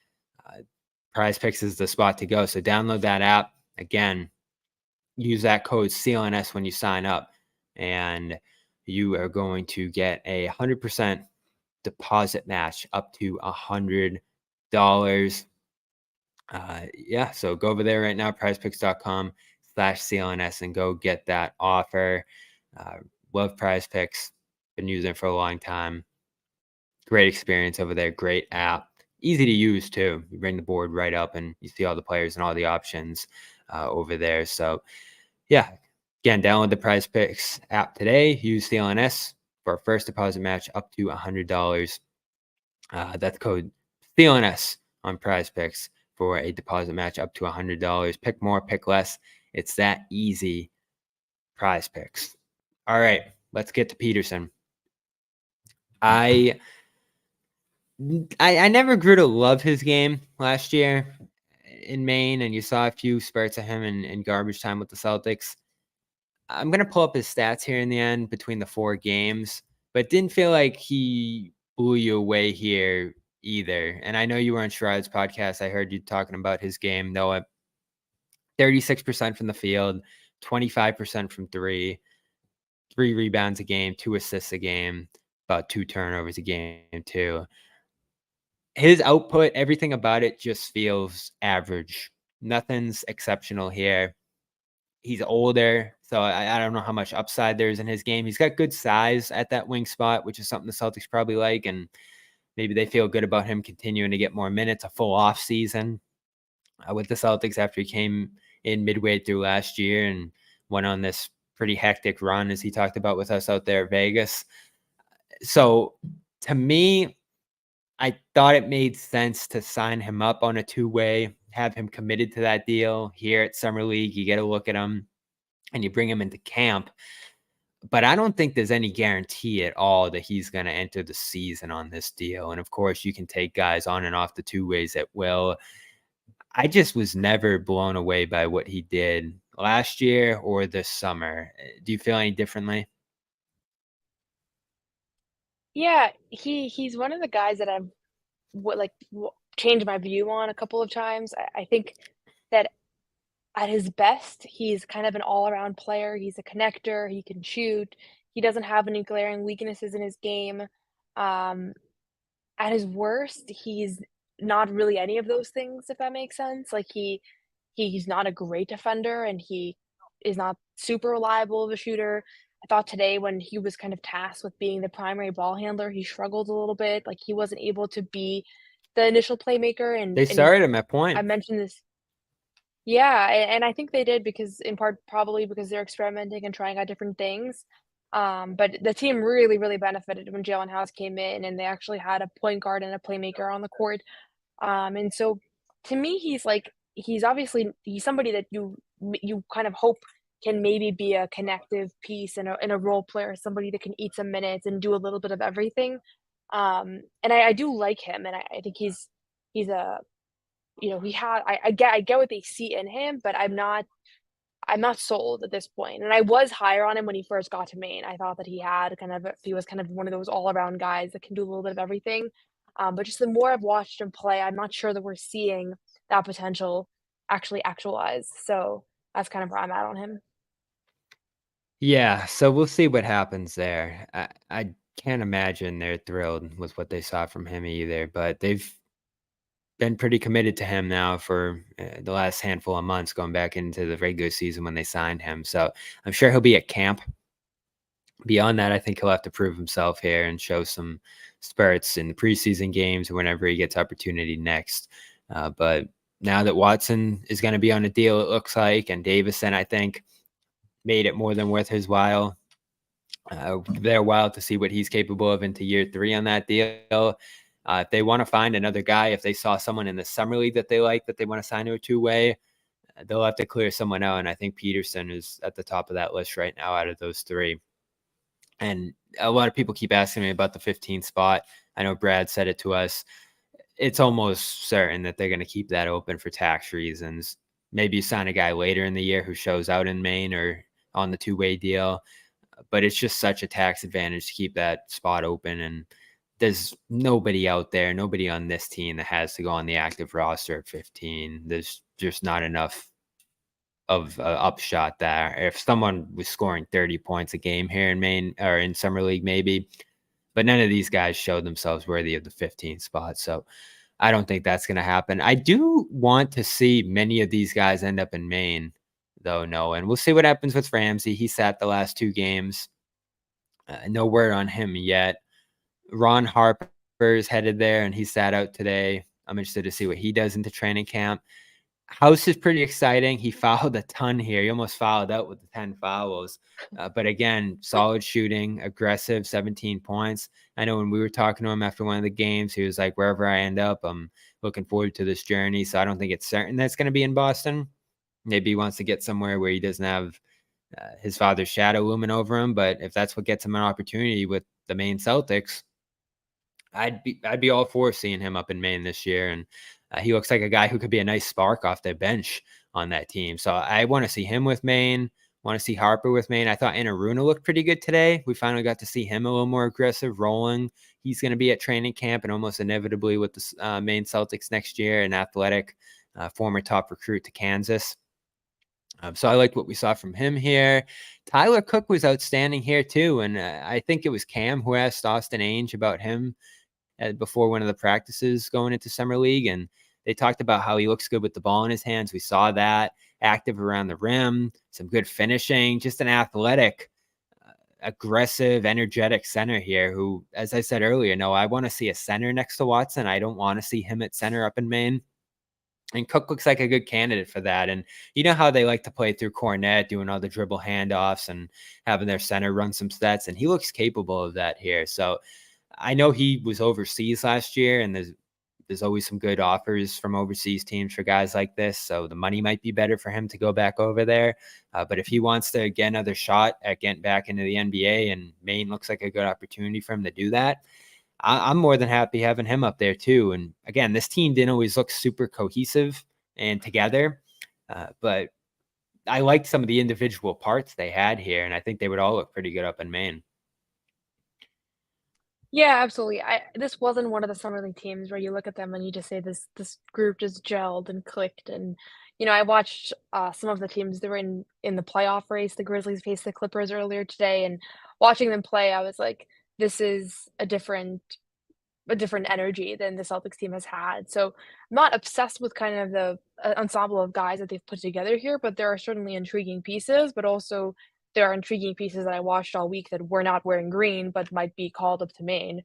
[SPEAKER 4] Prize Picks is the spot to go. So download that app. Again, use that code CLNS when you sign up, and you are going to get a 100% deposit match up to $100. Yeah, so go over there right now, prizepicks.com/CLNS, and go get that offer. Love Prize Picks. Been using it for a long time. Great experience over there. Great app. Easy to use too. You bring the board right up and you see all the players and all the options over there. So yeah, again, download the Prize Picks app today. Use CLNS for a first deposit match up to $100. That's code CLNS on Prize Picks for a deposit match up to $100. Pick more, pick less. It's that easy. Prize Picks. All right, let's get to Peterson. I never grew to love his game last year in Maine, and you saw a few spurts of him in garbage time with the Celtics. I'm going to pull up his stats here in the end between the 4 games, but didn't feel like he blew you away here either. And I know you were on Sherrod's podcast. I heard you talking about his game, Noah. 36% from the field, 25% from 3, 3 rebounds a game, 2 assists a game, about 2 turnovers a game too. His output, everything about it just feels average. Nothing's exceptional here. He's older, so I don't know how much upside there is in his game. He's got good size at that wing spot, which is something the Celtics probably like, and maybe they feel good about him continuing to get more minutes, a full off season with the Celtics after he came in midway through last year and went on this pretty hectic run, as he talked about with us out there at Vegas. So to me, I thought it made sense to sign him up on a 2-way, have him committed to that deal here at Summer League. You get a look at him and you bring him into camp. But I don't think there's any guarantee at all that he's going to enter the season on this deal. And of course, you can take guys on and off the 2-ways at will. I just was never blown away by what he did last year or this summer. Do you feel any differently?
[SPEAKER 5] Yeah, he's one of the guys that I've changed my view on a couple of times. I think that at his best, he's kind of an all-around player. He's a connector, he can shoot, he doesn't have any glaring weaknesses in his game. Um, at his worst, he's not really any of those things, if that makes sense. Like, he's not a great defender, and he is not super reliable of a shooter. I thought today when he was kind of tasked with being the primary ball handler, he struggled a little bit, like, he wasn't able to be the initial playmaker,
[SPEAKER 4] They
[SPEAKER 5] and
[SPEAKER 4] started him at
[SPEAKER 5] I
[SPEAKER 4] point.
[SPEAKER 5] mentioned this. Yeah, and I think they did because in part probably because they're experimenting and trying out different things. But the team really, really benefited when Jalen House came in, and they actually had a point guard and a playmaker on the court. And so to me, he's somebody that you kind of hope can maybe be a connective piece and a role player, somebody that can eat some minutes and do a little bit of everything. And I do like him, and I think he's a he had I get what they see in him, but I'm not sold at this point. And I was higher on him when he first got to Maine. I thought that he was kind of one of those all around guys that can do a little bit of everything. But just the more I've watched him play, I'm not sure that we're seeing that potential actually actualize. So that's kind of where I'm at on him.
[SPEAKER 4] Yeah, so we'll see what happens there. I can't imagine they're thrilled with what they saw from him either, but they've been pretty committed to him now for the last handful of months, going back into the regular season when they signed him. So I'm sure he'll be at camp. Beyond that, I think he'll have to prove himself here and show some spurts in the preseason games or whenever he gets opportunity next. But now that Watson is going to be on a deal, it looks like, and Davison, I think, made it more than worth his while. They're wild to see what he's capable of into year 3 on that deal. If they want to find another guy, if they saw someone in the summer league that they like, that they want to sign to a 2-way, they'll have to clear someone out. And I think Peterson is at the top of that list right now out of those 3. And a lot of people keep asking me about the 15 spot. I know Brad said it to us. It's almost certain that they're going to keep that open for tax reasons. Maybe you sign a guy later in the year who shows out in Maine or on the 2-way deal, but it's just such a tax advantage to keep that spot open. And there's nobody out there, nobody on this team that has to go on the active roster at 15. There's just not enough of upshot there. If someone was scoring 30 points a game here in Maine or in Summer League, maybe, but none of these guys showed themselves worthy of the 15 spot. So I don't think that's going to happen. I do want to see many of these guys end up in Maine, though, no. And we'll see what happens with Ramsey. He sat the last 2 games. No word on him yet. Ron Harper's headed there, and he sat out today. I'm interested to see what he does into training camp. House is pretty exciting. He fouled a ton here. He almost fouled out with the 10 fouls. But again, solid shooting, aggressive, 17 points. I know when we were talking to him after one of the games, he was like, wherever I end up, I'm looking forward to this journey. So I don't think it's certain that's going to be in Boston. Maybe he wants to get somewhere where he doesn't have his father's shadow looming over him. But if that's what gets him an opportunity with the Maine Celtics, I'd be all for seeing him up in Maine this year. And he looks like a guy who could be a nice spark off the bench on that team. So I want to see him with Maine. Want to see Harper with Maine. I thought Inaruna looked pretty good today. We finally got to see him a little more aggressive, rolling. He's going to be at training camp and almost inevitably with the Maine Celtics next year. An athletic, former top recruit to Kansas. So I liked what we saw from him here. Tyler Cook was outstanding here too. And I think it was Cam who asked Austin Ainge about him before one of the practices going into Summer League. And they talked about how he looks good with the ball in his hands. We saw that, active around the rim, some good finishing, just an athletic, aggressive, energetic center here who, as I said earlier, no, I want to see a center next to Watson. I don't want to see him at center up in Maine. And Cook looks like a good candidate for that. And you know how they like to play through Cornette, doing all the dribble handoffs and having their center run some stats. And he looks capable of that here. So I know he was overseas last year, and there's always some good offers from overseas teams for guys like this. So the money might be better for him to go back over there. But if he wants to get another shot at getting back into the NBA, and Maine looks like a good opportunity for him to do that, I'm more than happy having him up there too. And again, this team didn't always look super cohesive and together, but I liked some of the individual parts they had here, and I think they would all look pretty good up in Maine.
[SPEAKER 5] Yeah, absolutely. This wasn't one of the summer league teams where you look at them and you just say this group just gelled and clicked. And I watched some of the teams that were in the playoff race. The Grizzlies faced the Clippers earlier today, and watching them play, I was like, this is a different energy than the Celtics team has had. So I'm not obsessed with kind of the ensemble of guys that they've put together here, but there are certainly intriguing pieces, but also there are intriguing pieces that I watched all week that were not wearing green, but might be called up to Maine.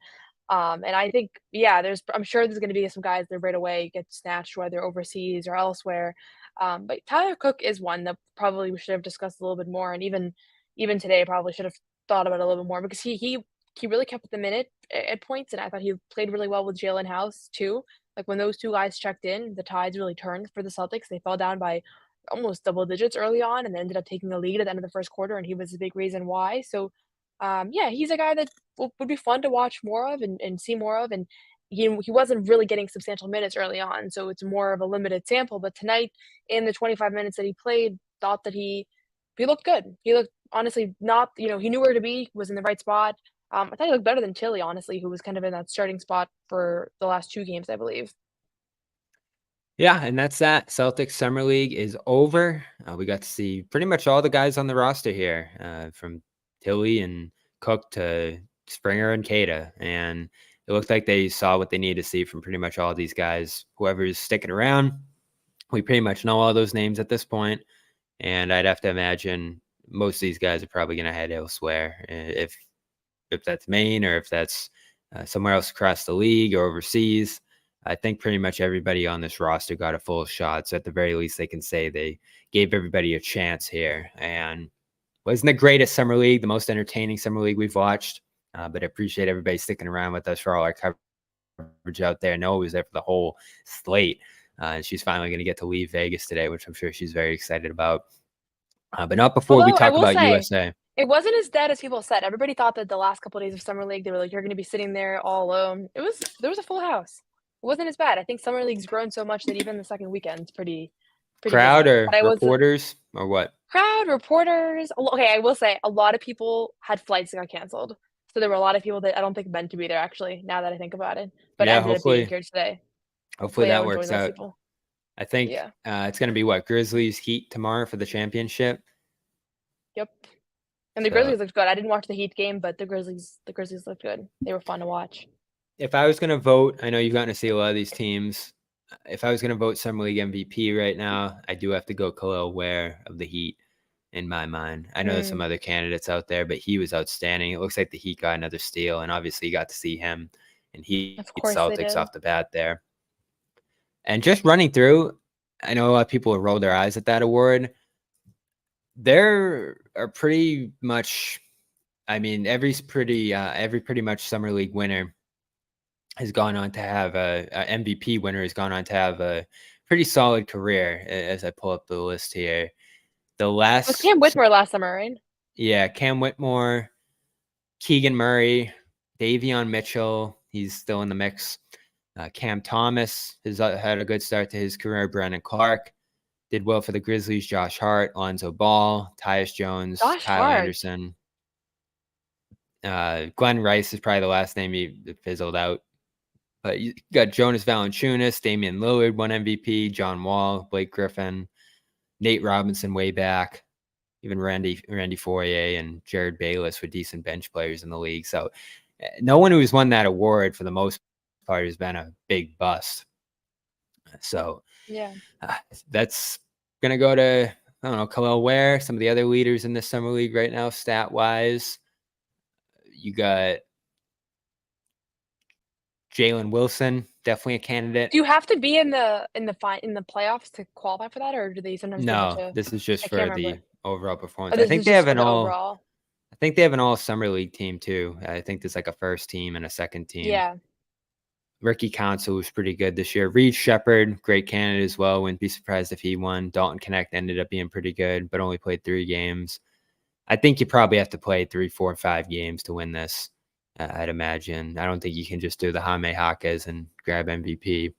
[SPEAKER 5] And I think, yeah, I'm sure there's going to be some guys that right away get snatched, whether overseas or elsewhere. But Tyler Cook is one that probably we should have discussed a little bit more, and even today probably should have thought about it a little bit more because he really kept the minute at points, and I thought he played really well with Jalen House too. Like when those two guys checked in, the tides really turned for the Celtics. They fell down by almost double digits early on, and then ended up taking the lead at the end of the first quarter, and he was a big reason why. So, yeah, he's a guy that would be fun to watch more of and see more of. And he wasn't really getting substantial minutes early on, so it's more of a limited sample. But tonight, in the 25 minutes that he played, thought that he looked good. He looked honestly not, he knew where to be, was in the right spot. I thought he looked better than Tilly, honestly, who was kind of in that starting spot for the last 2 games, I believe.
[SPEAKER 4] Yeah, and that's that. Celtics Summer League is over. We got to see pretty much all the guys on the roster here, from Tilly and Cook to Springer and Kata. And it looked like they saw what they needed to see from pretty much all these guys. Whoever's sticking around, we pretty much know all those names at this point. And I'd have to imagine most of these guys are probably going to head elsewhere, if that's Maine or if that's somewhere else across the league or overseas. I think pretty much everybody on this roster got a full shot. So at the very least, they can say they gave everybody a chance here. And wasn't the greatest summer league, the most entertaining summer league we've watched. But I appreciate everybody sticking around with us for all our coverage out there. Noah was there for the whole slate. She's finally going to get to leave Vegas today, which I'm sure she's very excited about. But not before we
[SPEAKER 5] Although I
[SPEAKER 4] talk
[SPEAKER 5] will
[SPEAKER 4] about
[SPEAKER 5] say,
[SPEAKER 4] USA.
[SPEAKER 5] it wasn't as dead as people said. Everybody thought that the last couple of days of summer league, they were like, "You're gonna be sitting there all alone." There was a full house. It wasn't as bad. I think summer league's grown so much that even the second weekend's pretty
[SPEAKER 4] Crowd
[SPEAKER 5] decent.
[SPEAKER 4] or
[SPEAKER 5] But I was
[SPEAKER 4] reporters or what?
[SPEAKER 5] crowd, reporters. Okay, I will say a lot of people had flights that got canceled. So there were a lot of people that I don't think meant to be there actually, now that I think about it, but
[SPEAKER 4] Yeah,
[SPEAKER 5] ended up being
[SPEAKER 4] hopefully
[SPEAKER 5] here today.
[SPEAKER 4] hopefully
[SPEAKER 5] I
[SPEAKER 4] that
[SPEAKER 5] would join
[SPEAKER 4] works
[SPEAKER 5] those
[SPEAKER 4] out.
[SPEAKER 5] people.
[SPEAKER 4] I think
[SPEAKER 5] Yeah.
[SPEAKER 4] it's going to be what, Grizzlies Heat tomorrow for the championship.
[SPEAKER 5] Yep. And the
[SPEAKER 4] So
[SPEAKER 5] Grizzlies looked good. I didn't watch the Heat game, but the Grizzlies looked good. They were fun to watch.
[SPEAKER 4] if I was going to vote, I know you've gotten to see a lot of these teams. If I was going to vote Summer League MVP right now, I do have to go Khalil Ware of the Heat in my mind. I know there's some other candidates out there, but he was outstanding. It looks like the Heat got another steal, and obviously you got to see him and he
[SPEAKER 5] Of
[SPEAKER 4] beat
[SPEAKER 5] course they
[SPEAKER 4] Celtics
[SPEAKER 5] did.
[SPEAKER 4] off the bat there. And just running through, I know a lot of people will roll their eyes at that award. There are pretty much, I mean, every pretty much Summer League winner has gone on to have a MVP winner has gone on to have a pretty solid career. As I pull up the list here, the
[SPEAKER 5] It was
[SPEAKER 4] last,
[SPEAKER 5] Cam Whitmore last summer, right?
[SPEAKER 4] yeah, Cam Whitmore, Keegan Murray, Davion Mitchell, he's still in the mix. Cam Thomas has had a good start to his career. Brandon Clark did well for the Grizzlies. Josh Hart, Lonzo Ball, Tyus Jones,
[SPEAKER 5] Josh
[SPEAKER 4] Kyle
[SPEAKER 5] Hart.
[SPEAKER 4] Anderson. Glenn Rice is probably the last name he fizzled out. But you got Jonas Valanciunas, Damian Lillard won MVP, John Wall, Blake Griffin, Nate Robinson way back, even Randy Fourier and Jared Bayless were decent bench players in the league. So no one who's won that award for the most part has been a big bust. So
[SPEAKER 5] Yeah.
[SPEAKER 4] that's going to go to, I don't know, Khalil Ware, some of the other leaders in the summer league right now, stat-wise. You got Jalen Wilson, definitely a candidate.
[SPEAKER 5] Do you have to be in the playoffs to qualify for that, or do they sometimes give it
[SPEAKER 4] No,
[SPEAKER 5] to?
[SPEAKER 4] this is just
[SPEAKER 5] I
[SPEAKER 4] for
[SPEAKER 5] can't
[SPEAKER 4] the
[SPEAKER 5] remember.
[SPEAKER 4] overall performance.
[SPEAKER 5] Oh,
[SPEAKER 4] I
[SPEAKER 5] this
[SPEAKER 4] think
[SPEAKER 5] is
[SPEAKER 4] they
[SPEAKER 5] just
[SPEAKER 4] have
[SPEAKER 5] for
[SPEAKER 4] an
[SPEAKER 5] the
[SPEAKER 4] all.
[SPEAKER 5] overall.
[SPEAKER 4] I think they have an all summer league team too. I think there's like a first team and a second team.
[SPEAKER 5] Yeah.
[SPEAKER 4] Ricky Council was pretty good this year. Reed Shepard, great candidate as well. Wouldn't be surprised if he won. Dalton Connect ended up being pretty good, but only played 3 games. I think you probably have to play 3, 4, 5 games to win this. I'd imagine. I don't think you can just do the Jaime Jaquez and grab MVP.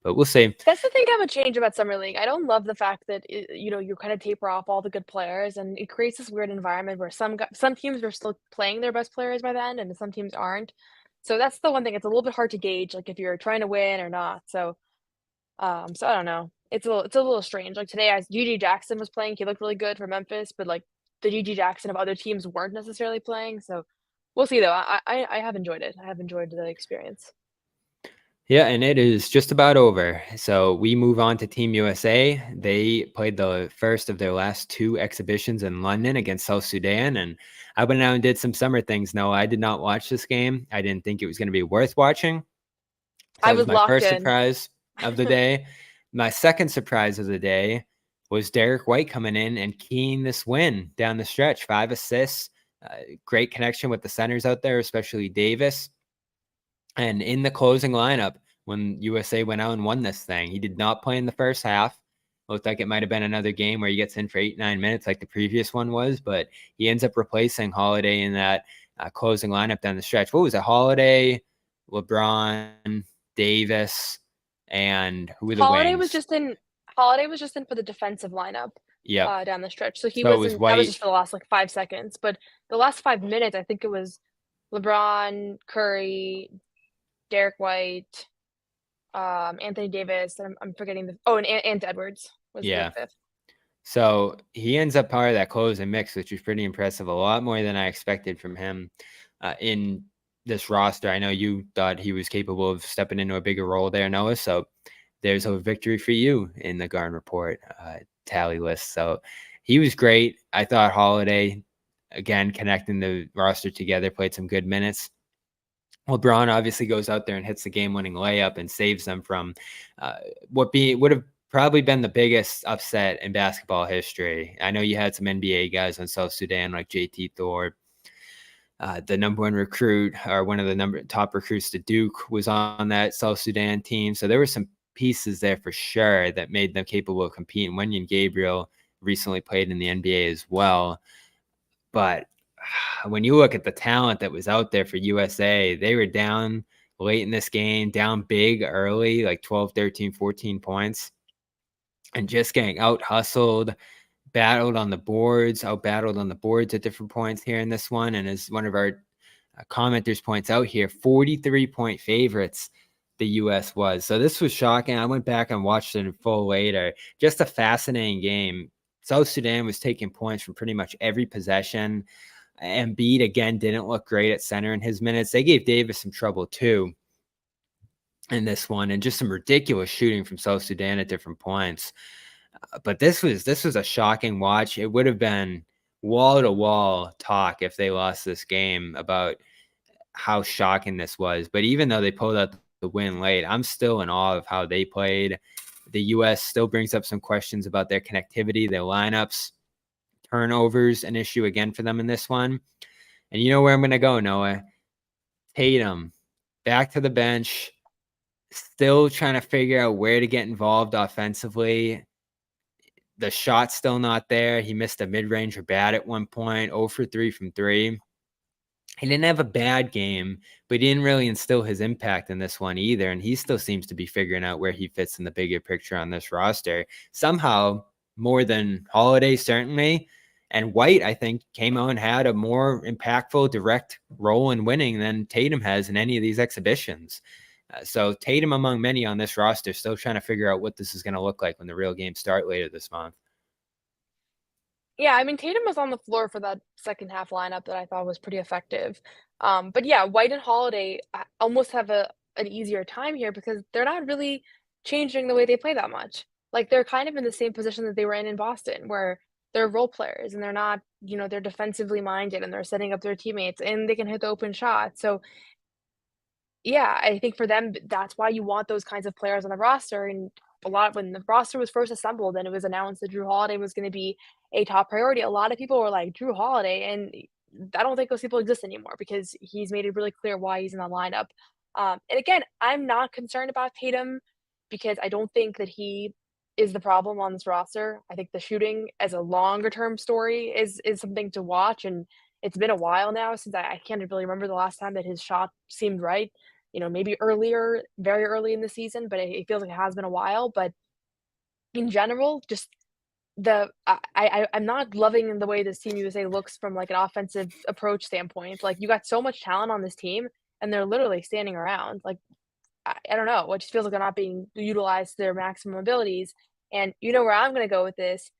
[SPEAKER 4] But we'll see.
[SPEAKER 5] That's the thing I would change about summer league. I don't love the fact that you kind of taper off all the good players, and it creates this weird environment where some teams are still playing their best players by then, and some teams aren't. So that's the one thing. It's a little bit hard to gauge, like if you're trying to win or not. So I don't know. It's a little strange. Like today, as GG Jackson was playing, he looked really good for Memphis, but like the GG Jackson of other teams weren't necessarily playing. So we'll see though. I have enjoyed it. I have enjoyed the experience.
[SPEAKER 4] Yeah, and it is just about over. So we move on to Team USA. They played the first of their last 2 exhibitions in London against South Sudan. And I went out and did some summer things. No, I did not watch this game. I didn't think it was going to be worth watching. So
[SPEAKER 5] I
[SPEAKER 4] that was
[SPEAKER 5] was
[SPEAKER 4] my
[SPEAKER 5] locked
[SPEAKER 4] first
[SPEAKER 5] in.
[SPEAKER 4] surprise of the day. My second surprise of the day was Derek White coming in and keying this win down the stretch. 5 assists, great connection with the centers out there, especially Davis. And in the closing lineup, when USA went out and won this thing, he did not play in the first half. Looked like it might have been another game where he gets in for 8-9 minutes like the previous one was, but he ends up replacing Holiday in that closing lineup down the stretch. What was it? Holiday, LeBron, Davis, and who were the
[SPEAKER 5] Holiday
[SPEAKER 4] wings?
[SPEAKER 5] Holiday was just in for the defensive lineup.
[SPEAKER 4] Yep.
[SPEAKER 5] Down the stretch. So he
[SPEAKER 4] So it was
[SPEAKER 5] wasn't. That
[SPEAKER 4] White.
[SPEAKER 5] was just for the last like 5 seconds. But the last 5 minutes, I think it was LeBron, Curry, Derek White, Anthony Davis, and I'm forgetting and Edwards was
[SPEAKER 4] Yeah.
[SPEAKER 5] the 5th.
[SPEAKER 4] So he ends up part of that closing mix, which was pretty impressive. A lot more than I expected from him in this roster. I know you thought he was capable of stepping into a bigger role there, Noah. So there's a victory for you in the Garden Report tally list. So he was great. I thought Holiday, again, connecting the roster together, played some good minutes. LeBron obviously goes out there and hits the game-winning layup and saves them from what would have probably been the biggest upset in basketball history. I know you had some NBA guys on South Sudan like JT Thor. The number 1 recruit, or one of the top recruits to Duke, was on that South Sudan team. So there were some pieces there for sure that made them capable of competing. Wenyen Gabriel recently played in the NBA as well. But when you look at the talent that was out there for USA, they were down late in this game, down big early, like 12, 13, 14 points, and just getting out-hustled, battled on the boards, out-battled on the boards at different points here in this one. And as one of our commenters points out here, 43-point favorites the U.S. was. So this was shocking. I went back and watched it in full later. Just a fascinating game. South Sudan was taking points from pretty much every possession. Embiid, again, didn't look great at center in his minutes. They gave Davis some trouble, too, in this one, and just some ridiculous shooting from South Sudan at different points. But this was a shocking watch. It would have been wall-to-wall talk if they lost this game about how shocking this was. But even though they pulled out the win late, I'm still in awe of how they played. The U.S. still brings up some questions about their connectivity, their lineups. Turnovers, an issue again for them in this one. And you know where I'm going to go, Noah? Tatum, back to the bench, still trying to figure out where to get involved offensively. The shot's still not there. He missed a mid-range or bat at one point, 0 for 3 from 3. He didn't have a bad game, but he didn't really instill his impact in this one either. And he still seems to be figuring out where he fits in the bigger picture on this roster. Somehow, more than Holiday, certainly. And White, I think, came out and had a more impactful, direct role in winning than Tatum has in any of these exhibitions. So Tatum, among many on this roster, still trying to figure out what this is going to look like when the real games start later this month.
[SPEAKER 5] Yeah, I mean, Tatum was on the floor for that second half lineup that I thought was pretty effective. But yeah, White and Holiday almost have an easier time here because they're not really changing the way they play that much. Like they're kind of in the same position that they were in Boston, where they're role players and they're not, they're defensively minded and they're setting up their teammates and they can hit the open shot. So yeah, I think for them, that's why you want those kinds of players on the roster. And when the roster was first assembled and it was announced that Drew Holiday was going to be a top priority, a lot of people were like, Drew Holiday. And I don't think those people exist anymore because he's made it really clear why he's in the lineup. And again, I'm not concerned about Tatum because I don't think that he is the problem on this roster. I think the shooting as a longer term story is something to watch. And it's been a while now since I can't really remember the last time that his shot seemed right. Maybe earlier, very early in the season, but it feels like it has been a while. But in general, just I'm not loving the way this Team USA looks from like an offensive approach standpoint. Like you got so much talent on this team, and they're literally standing around. Like, I don't know. It just feels like they're not being utilized to their maximum abilities. And you know where I'm going to go with this.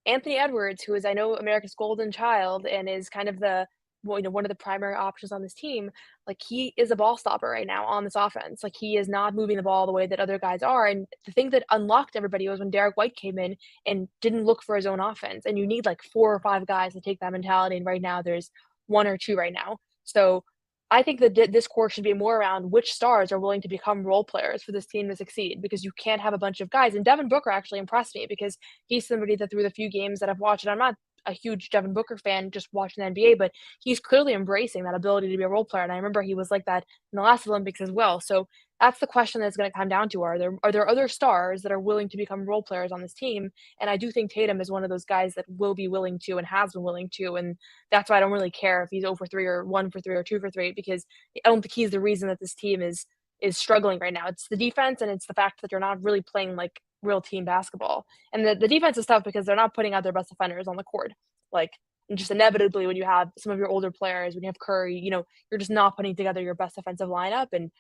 [SPEAKER 5] Anthony Edwards, who is, I know, America's golden child and is kind of the, well, one of the primary options on this team. Like, he is a ball stopper right now on this offense. Like, he is not moving the ball the way that other guys are. And the thing that unlocked everybody was when Derek White came in and didn't look for his own offense. And you need like 4 or 5 guys to take that mentality. And right now there's 1 or 2 right now. So I think that this course should be more around which stars are willing to become role players for this team to succeed, because you can't have a bunch of guys. And Devin Booker actually impressed me because he's somebody that through the few games that I've watched, and I'm not a huge Devin Booker fan just watching the NBA, but he's clearly embracing that ability to be a role player. And I remember he was like that in the last Olympics as well. So that's the question that's going to come down to: are there other stars that are willing to become role players on this team? And I do think Tatum is one of those guys that will be willing to and has been willing to. And that's why I don't really care if he's 0 for 3 or 1 for 3 or 2 for 3, because I don't think he's the reason that this team is struggling right now. It's the defense, and it's the fact that you're not really playing like real team basketball. And the defense is tough because they're not putting out their best defenders on the court. Like, just inevitably, when you have some of your older players, when you have Curry, you're just not putting together your best defensive lineup. And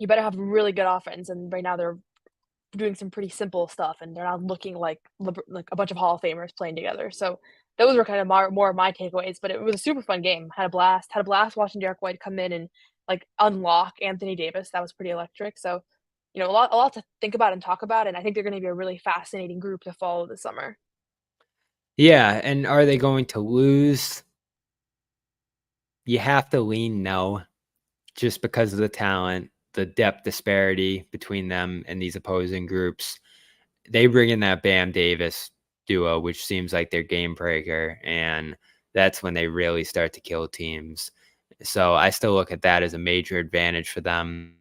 [SPEAKER 5] you better have really good offense. And right now they're doing some pretty simple stuff, and they're not looking like a bunch of Hall of Famers playing together. So those were kind of more of my takeaways. But it was a super fun game. Had a blast watching Derek White come in and like unlock Anthony Davis. That was pretty electric. So a lot to think about and talk about. And I think they're going to be a really fascinating group to follow this summer.
[SPEAKER 4] Yeah, and are they going to lose? You have to lean no, just because of the talent, the depth disparity between them and these opposing groups. They bring in that Bam Davis duo, which seems like their game breaker, and that's when they really start to kill teams. So I still look at that as a major advantage for them.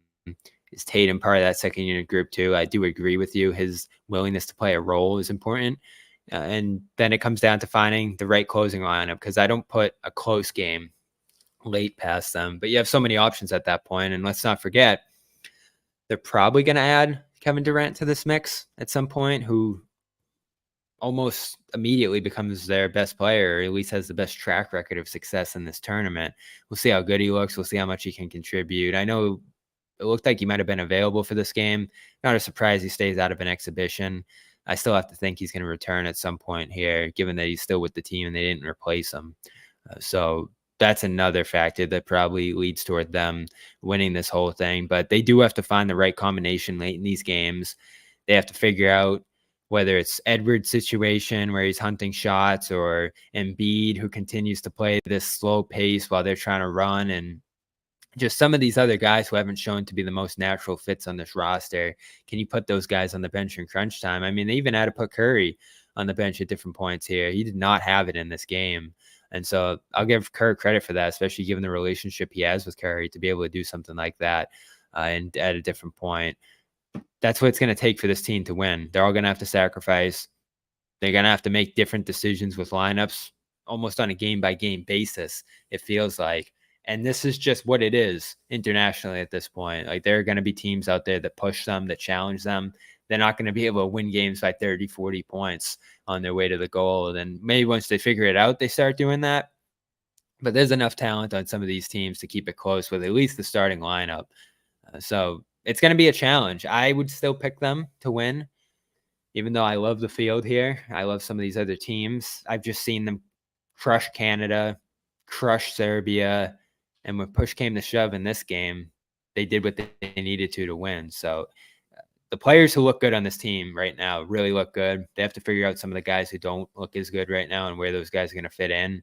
[SPEAKER 4] Is Tatum part of that second unit group too? I do agree with you. His willingness to play a role is important. And then it comes down to finding the right closing lineup, because I don't put a close game late past them, but you have so many options at that point. And let's not forget, they're probably going to add Kevin Durant to this mix at some point, who almost immediately becomes their best player, or at least has the best track record of success in this tournament. We'll see how good he looks. We'll see how much he can contribute. I know it looked like he might have been available for this game. Not a surprise he stays out of an exhibition. I still have to think he's going to return at some point here, given that he's still with the team and they didn't replace him. So that's another factor that probably leads toward them winning this whole thing. But they do have to find the right combination late in these games. They have to figure out whether it's Edwards' situation where he's hunting shots, or Embiid, who continues to play this slow pace while they're trying to run, and just some of these other guys who haven't shown to be the most natural fits on this roster. Can you put those guys on the bench in crunch time? I mean, they even had to put Curry on the bench at different points here. He did not have it in this game. And so I'll give Kerr credit for that, especially given the relationship he has with Curry, to be able to do something like that and at a different point. That's what it's going to take for this team to win. They're all going to have to sacrifice. They're going to have to make different decisions with lineups almost on a game-by-game basis, it feels like. And this is just what it is internationally at this point. Like, there are going to be teams out there that push them, that challenge them. They're not going to be able to win games by 30, 40 points on their way to the goal. And then maybe once they figure it out, they start doing that. But there's enough talent on some of these teams to keep it close with at least the starting lineup. So it's going to be a challenge. I would still pick them to win, even though I love the field here. I love some of these other teams. I've just seen them crush Canada, crush Serbia. And when push came to shove in this game, they did what they needed to win. So the players who look good on this team right now really look good. They have to figure out some of the guys who don't look as good right now and where those guys are going to fit in.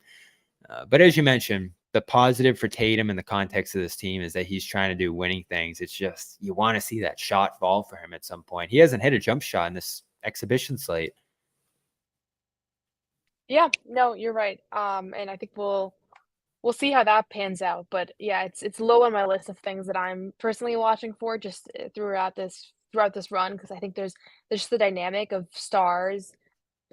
[SPEAKER 4] But as you mentioned, the positive for Tatum in the context of this team is that he's trying to do winning things. It's just, you want to see that shot fall for him at some point. He hasn't hit a jump shot in this exhibition slate.
[SPEAKER 5] Yeah, no, you're right. And I think we'll see how that pans out. But yeah, it's low on my list of things that I'm personally watching for just throughout this run, because I think there's just the dynamic of stars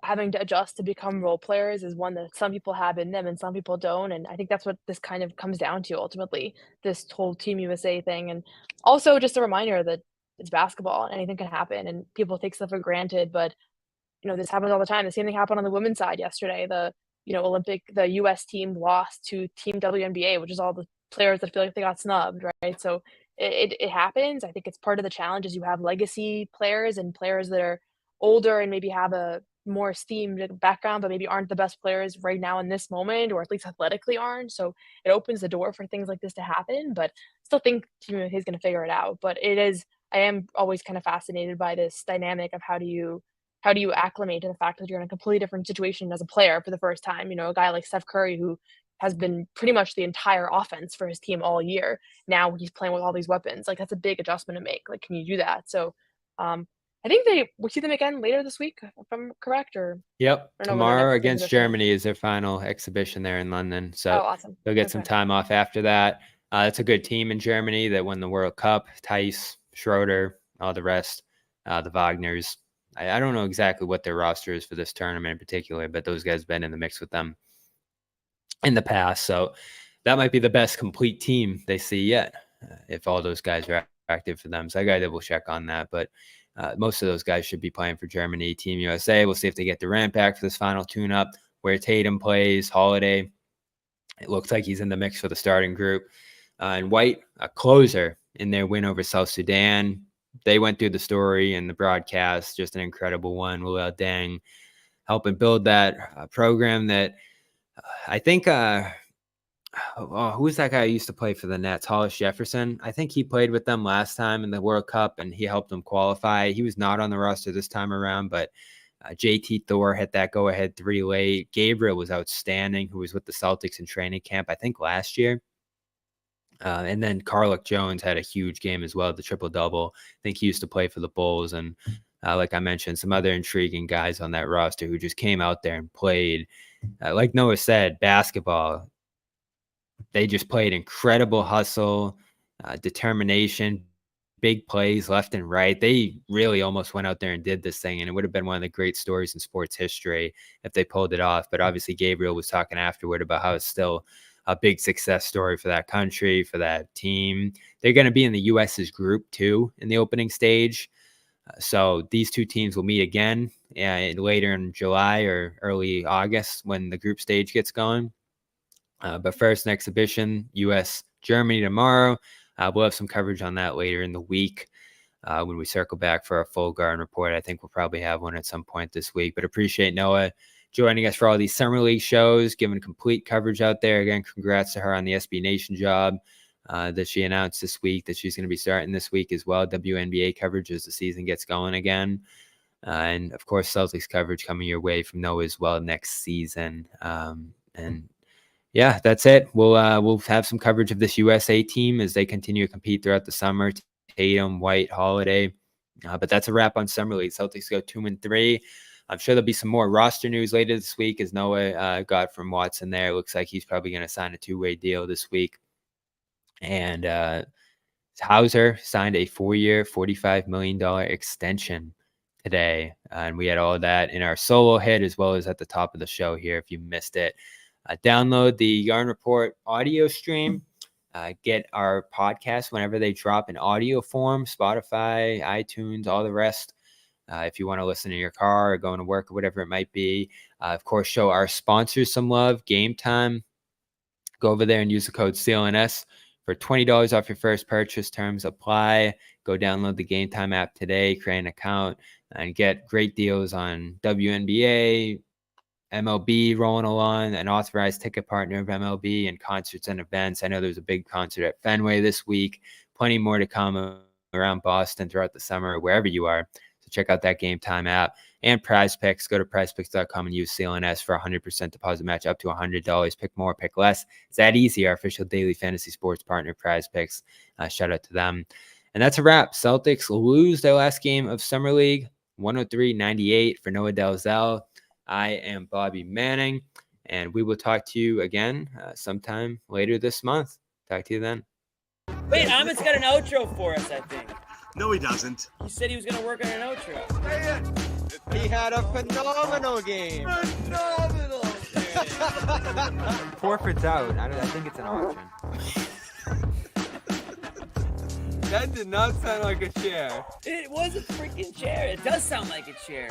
[SPEAKER 5] having to adjust to become role players is one that some people have in them and some people don't. And I think that's what this kind of comes down to ultimately, this whole Team USA thing. And also just a reminder that it's basketball and anything can happen and people take stuff for granted. But this happens all the time. The same thing happened on the women's side yesterday. The US team lost to Team WNBA, which is all the players that feel like they got snubbed, right? So it happens. I think it's part of the challenge is you have legacy players and players that are older and maybe have a more esteemed background, but maybe aren't the best players right now in this moment, or at least athletically aren't. So it opens the door for things like this to happen. But I still think he's going to figure it out. But I am always kind of fascinated by this dynamic of how do you acclimate to the fact that you're in a completely different situation as a player for the first time. A guy like Steph Curry who has been pretty much the entire offense for his team all year. Now he's playing with all these weapons. Like, that's a big adjustment to make. Like, can you do that? So, I think we'll see them again later this week, if I'm correct. Or
[SPEAKER 4] Yep,
[SPEAKER 5] I don't know when their
[SPEAKER 4] tomorrow
[SPEAKER 5] next
[SPEAKER 4] against
[SPEAKER 5] exhibition is.
[SPEAKER 4] Germany is their final exhibition there in London. So
[SPEAKER 5] Oh, awesome.
[SPEAKER 4] they'll get some
[SPEAKER 5] Okay.
[SPEAKER 4] time off after that. It's a good team in Germany that won the World Cup. Theis, Schroeder, all the rest, the Wagners. I don't know exactly what their roster is for this tournament in particular, but those guys have been in the mix with them in the past. So that might be the best complete team they see yet, if all those guys are active for them. So I got to double check on that. But most of those guys should be playing for Germany, Team USA. We'll see if they get Durant back for this final tune-up, where Tatum plays, Holiday. It looks like he's in the mix for the starting group. And White, a closer in their win over South Sudan. They went through the story and the broadcast, just an incredible one. Will Deng helping build that program that I think who's that guy who used to play for the Nets? Hollis Jefferson. I think he played with them last time in the World Cup, and he helped them qualify. He was not on the roster this time around, but JT Thor hit that go-ahead 3 late. Gabriel was outstanding, who was with the Celtics in training camp, I think, last year. And then Carlick Jones had a huge game as well, the triple-double. I think he used to play for the Bulls. And like I mentioned, some other intriguing guys on that roster who just came out there and played. Like Noah said, basketball. They just played incredible hustle, determination, big plays left and right. They really almost went out there and did this thing, and it would have been one of the great stories in sports history if they pulled it off. But obviously Gabriel was talking afterward about how it's still a big success story for that country, for that team. They're going to be in the U.S.'s group too in the opening stage. So these two teams will meet again later in July or early August when the group stage gets going. But first, an exhibition, U.S.-Germany tomorrow. We'll have some coverage on that later in the week when we circle back for our full Garden report. I think we'll probably have one at some point this week. But appreciate Noah joining us for all these Summer League shows, giving complete coverage out there. Again, congrats to her on the SB Nation job that she announced this week that she's going to be starting this week as well. WNBA coverage as the season gets going again. And, of course, Celtics coverage coming your way from Noah as well next season. And yeah, that's it. We'll have some coverage of this USA team as they continue to compete throughout the summer. Tatum, White, Holiday. But that's a wrap on Summer League. Celtics go 2-3. I'm sure there'll be some more roster news later this week as Noah got from Watson there. It looks like he's probably going to sign a 2-way deal this week. And Hauser signed a 4-year, $45 million extension today. And we had all of that in our solo hit as well as at the top of the show here if you missed it. Download the Yarn Report audio stream. Get our podcast whenever they drop in audio form, Spotify, iTunes, all the rest. If you want to listen in your car or going to work or whatever it might be. Of course, show our sponsors some love. Game Time. Go over there and use the code CLNS for $20 off your first purchase. Terms apply. Go download the Game Time app today, create an account, and get great deals on WNBA, MLB rolling along, an authorized ticket partner of MLB, and concerts and events. I know there's a big concert at Fenway this week. Plenty more to come around Boston throughout the summer, wherever you are. So check out that Game Time app and Prize Picks. Go to prizepicks.com and use CLNS for a 100% deposit match up to $100. Pick more, pick less. It's that easy. Our official daily fantasy sports partner, Prize Picks. Shout out to them. And that's a wrap. Celtics lose their last game of Summer League, 103-98 for Noah Dalzell. I am Bobby Manning, and we will talk to you again sometime later this month. Talk to you then.
[SPEAKER 1] Wait, Amit's got an outro for us, I think.
[SPEAKER 9] No, he doesn't.
[SPEAKER 1] He said he was going to work on an outro.
[SPEAKER 10] He had a phenomenal game.
[SPEAKER 1] Phenomenal.
[SPEAKER 4] Forfeit's out. I think it's an auction.
[SPEAKER 10] That did not sound like a chair.
[SPEAKER 1] It was a freaking chair. It does sound like a chair.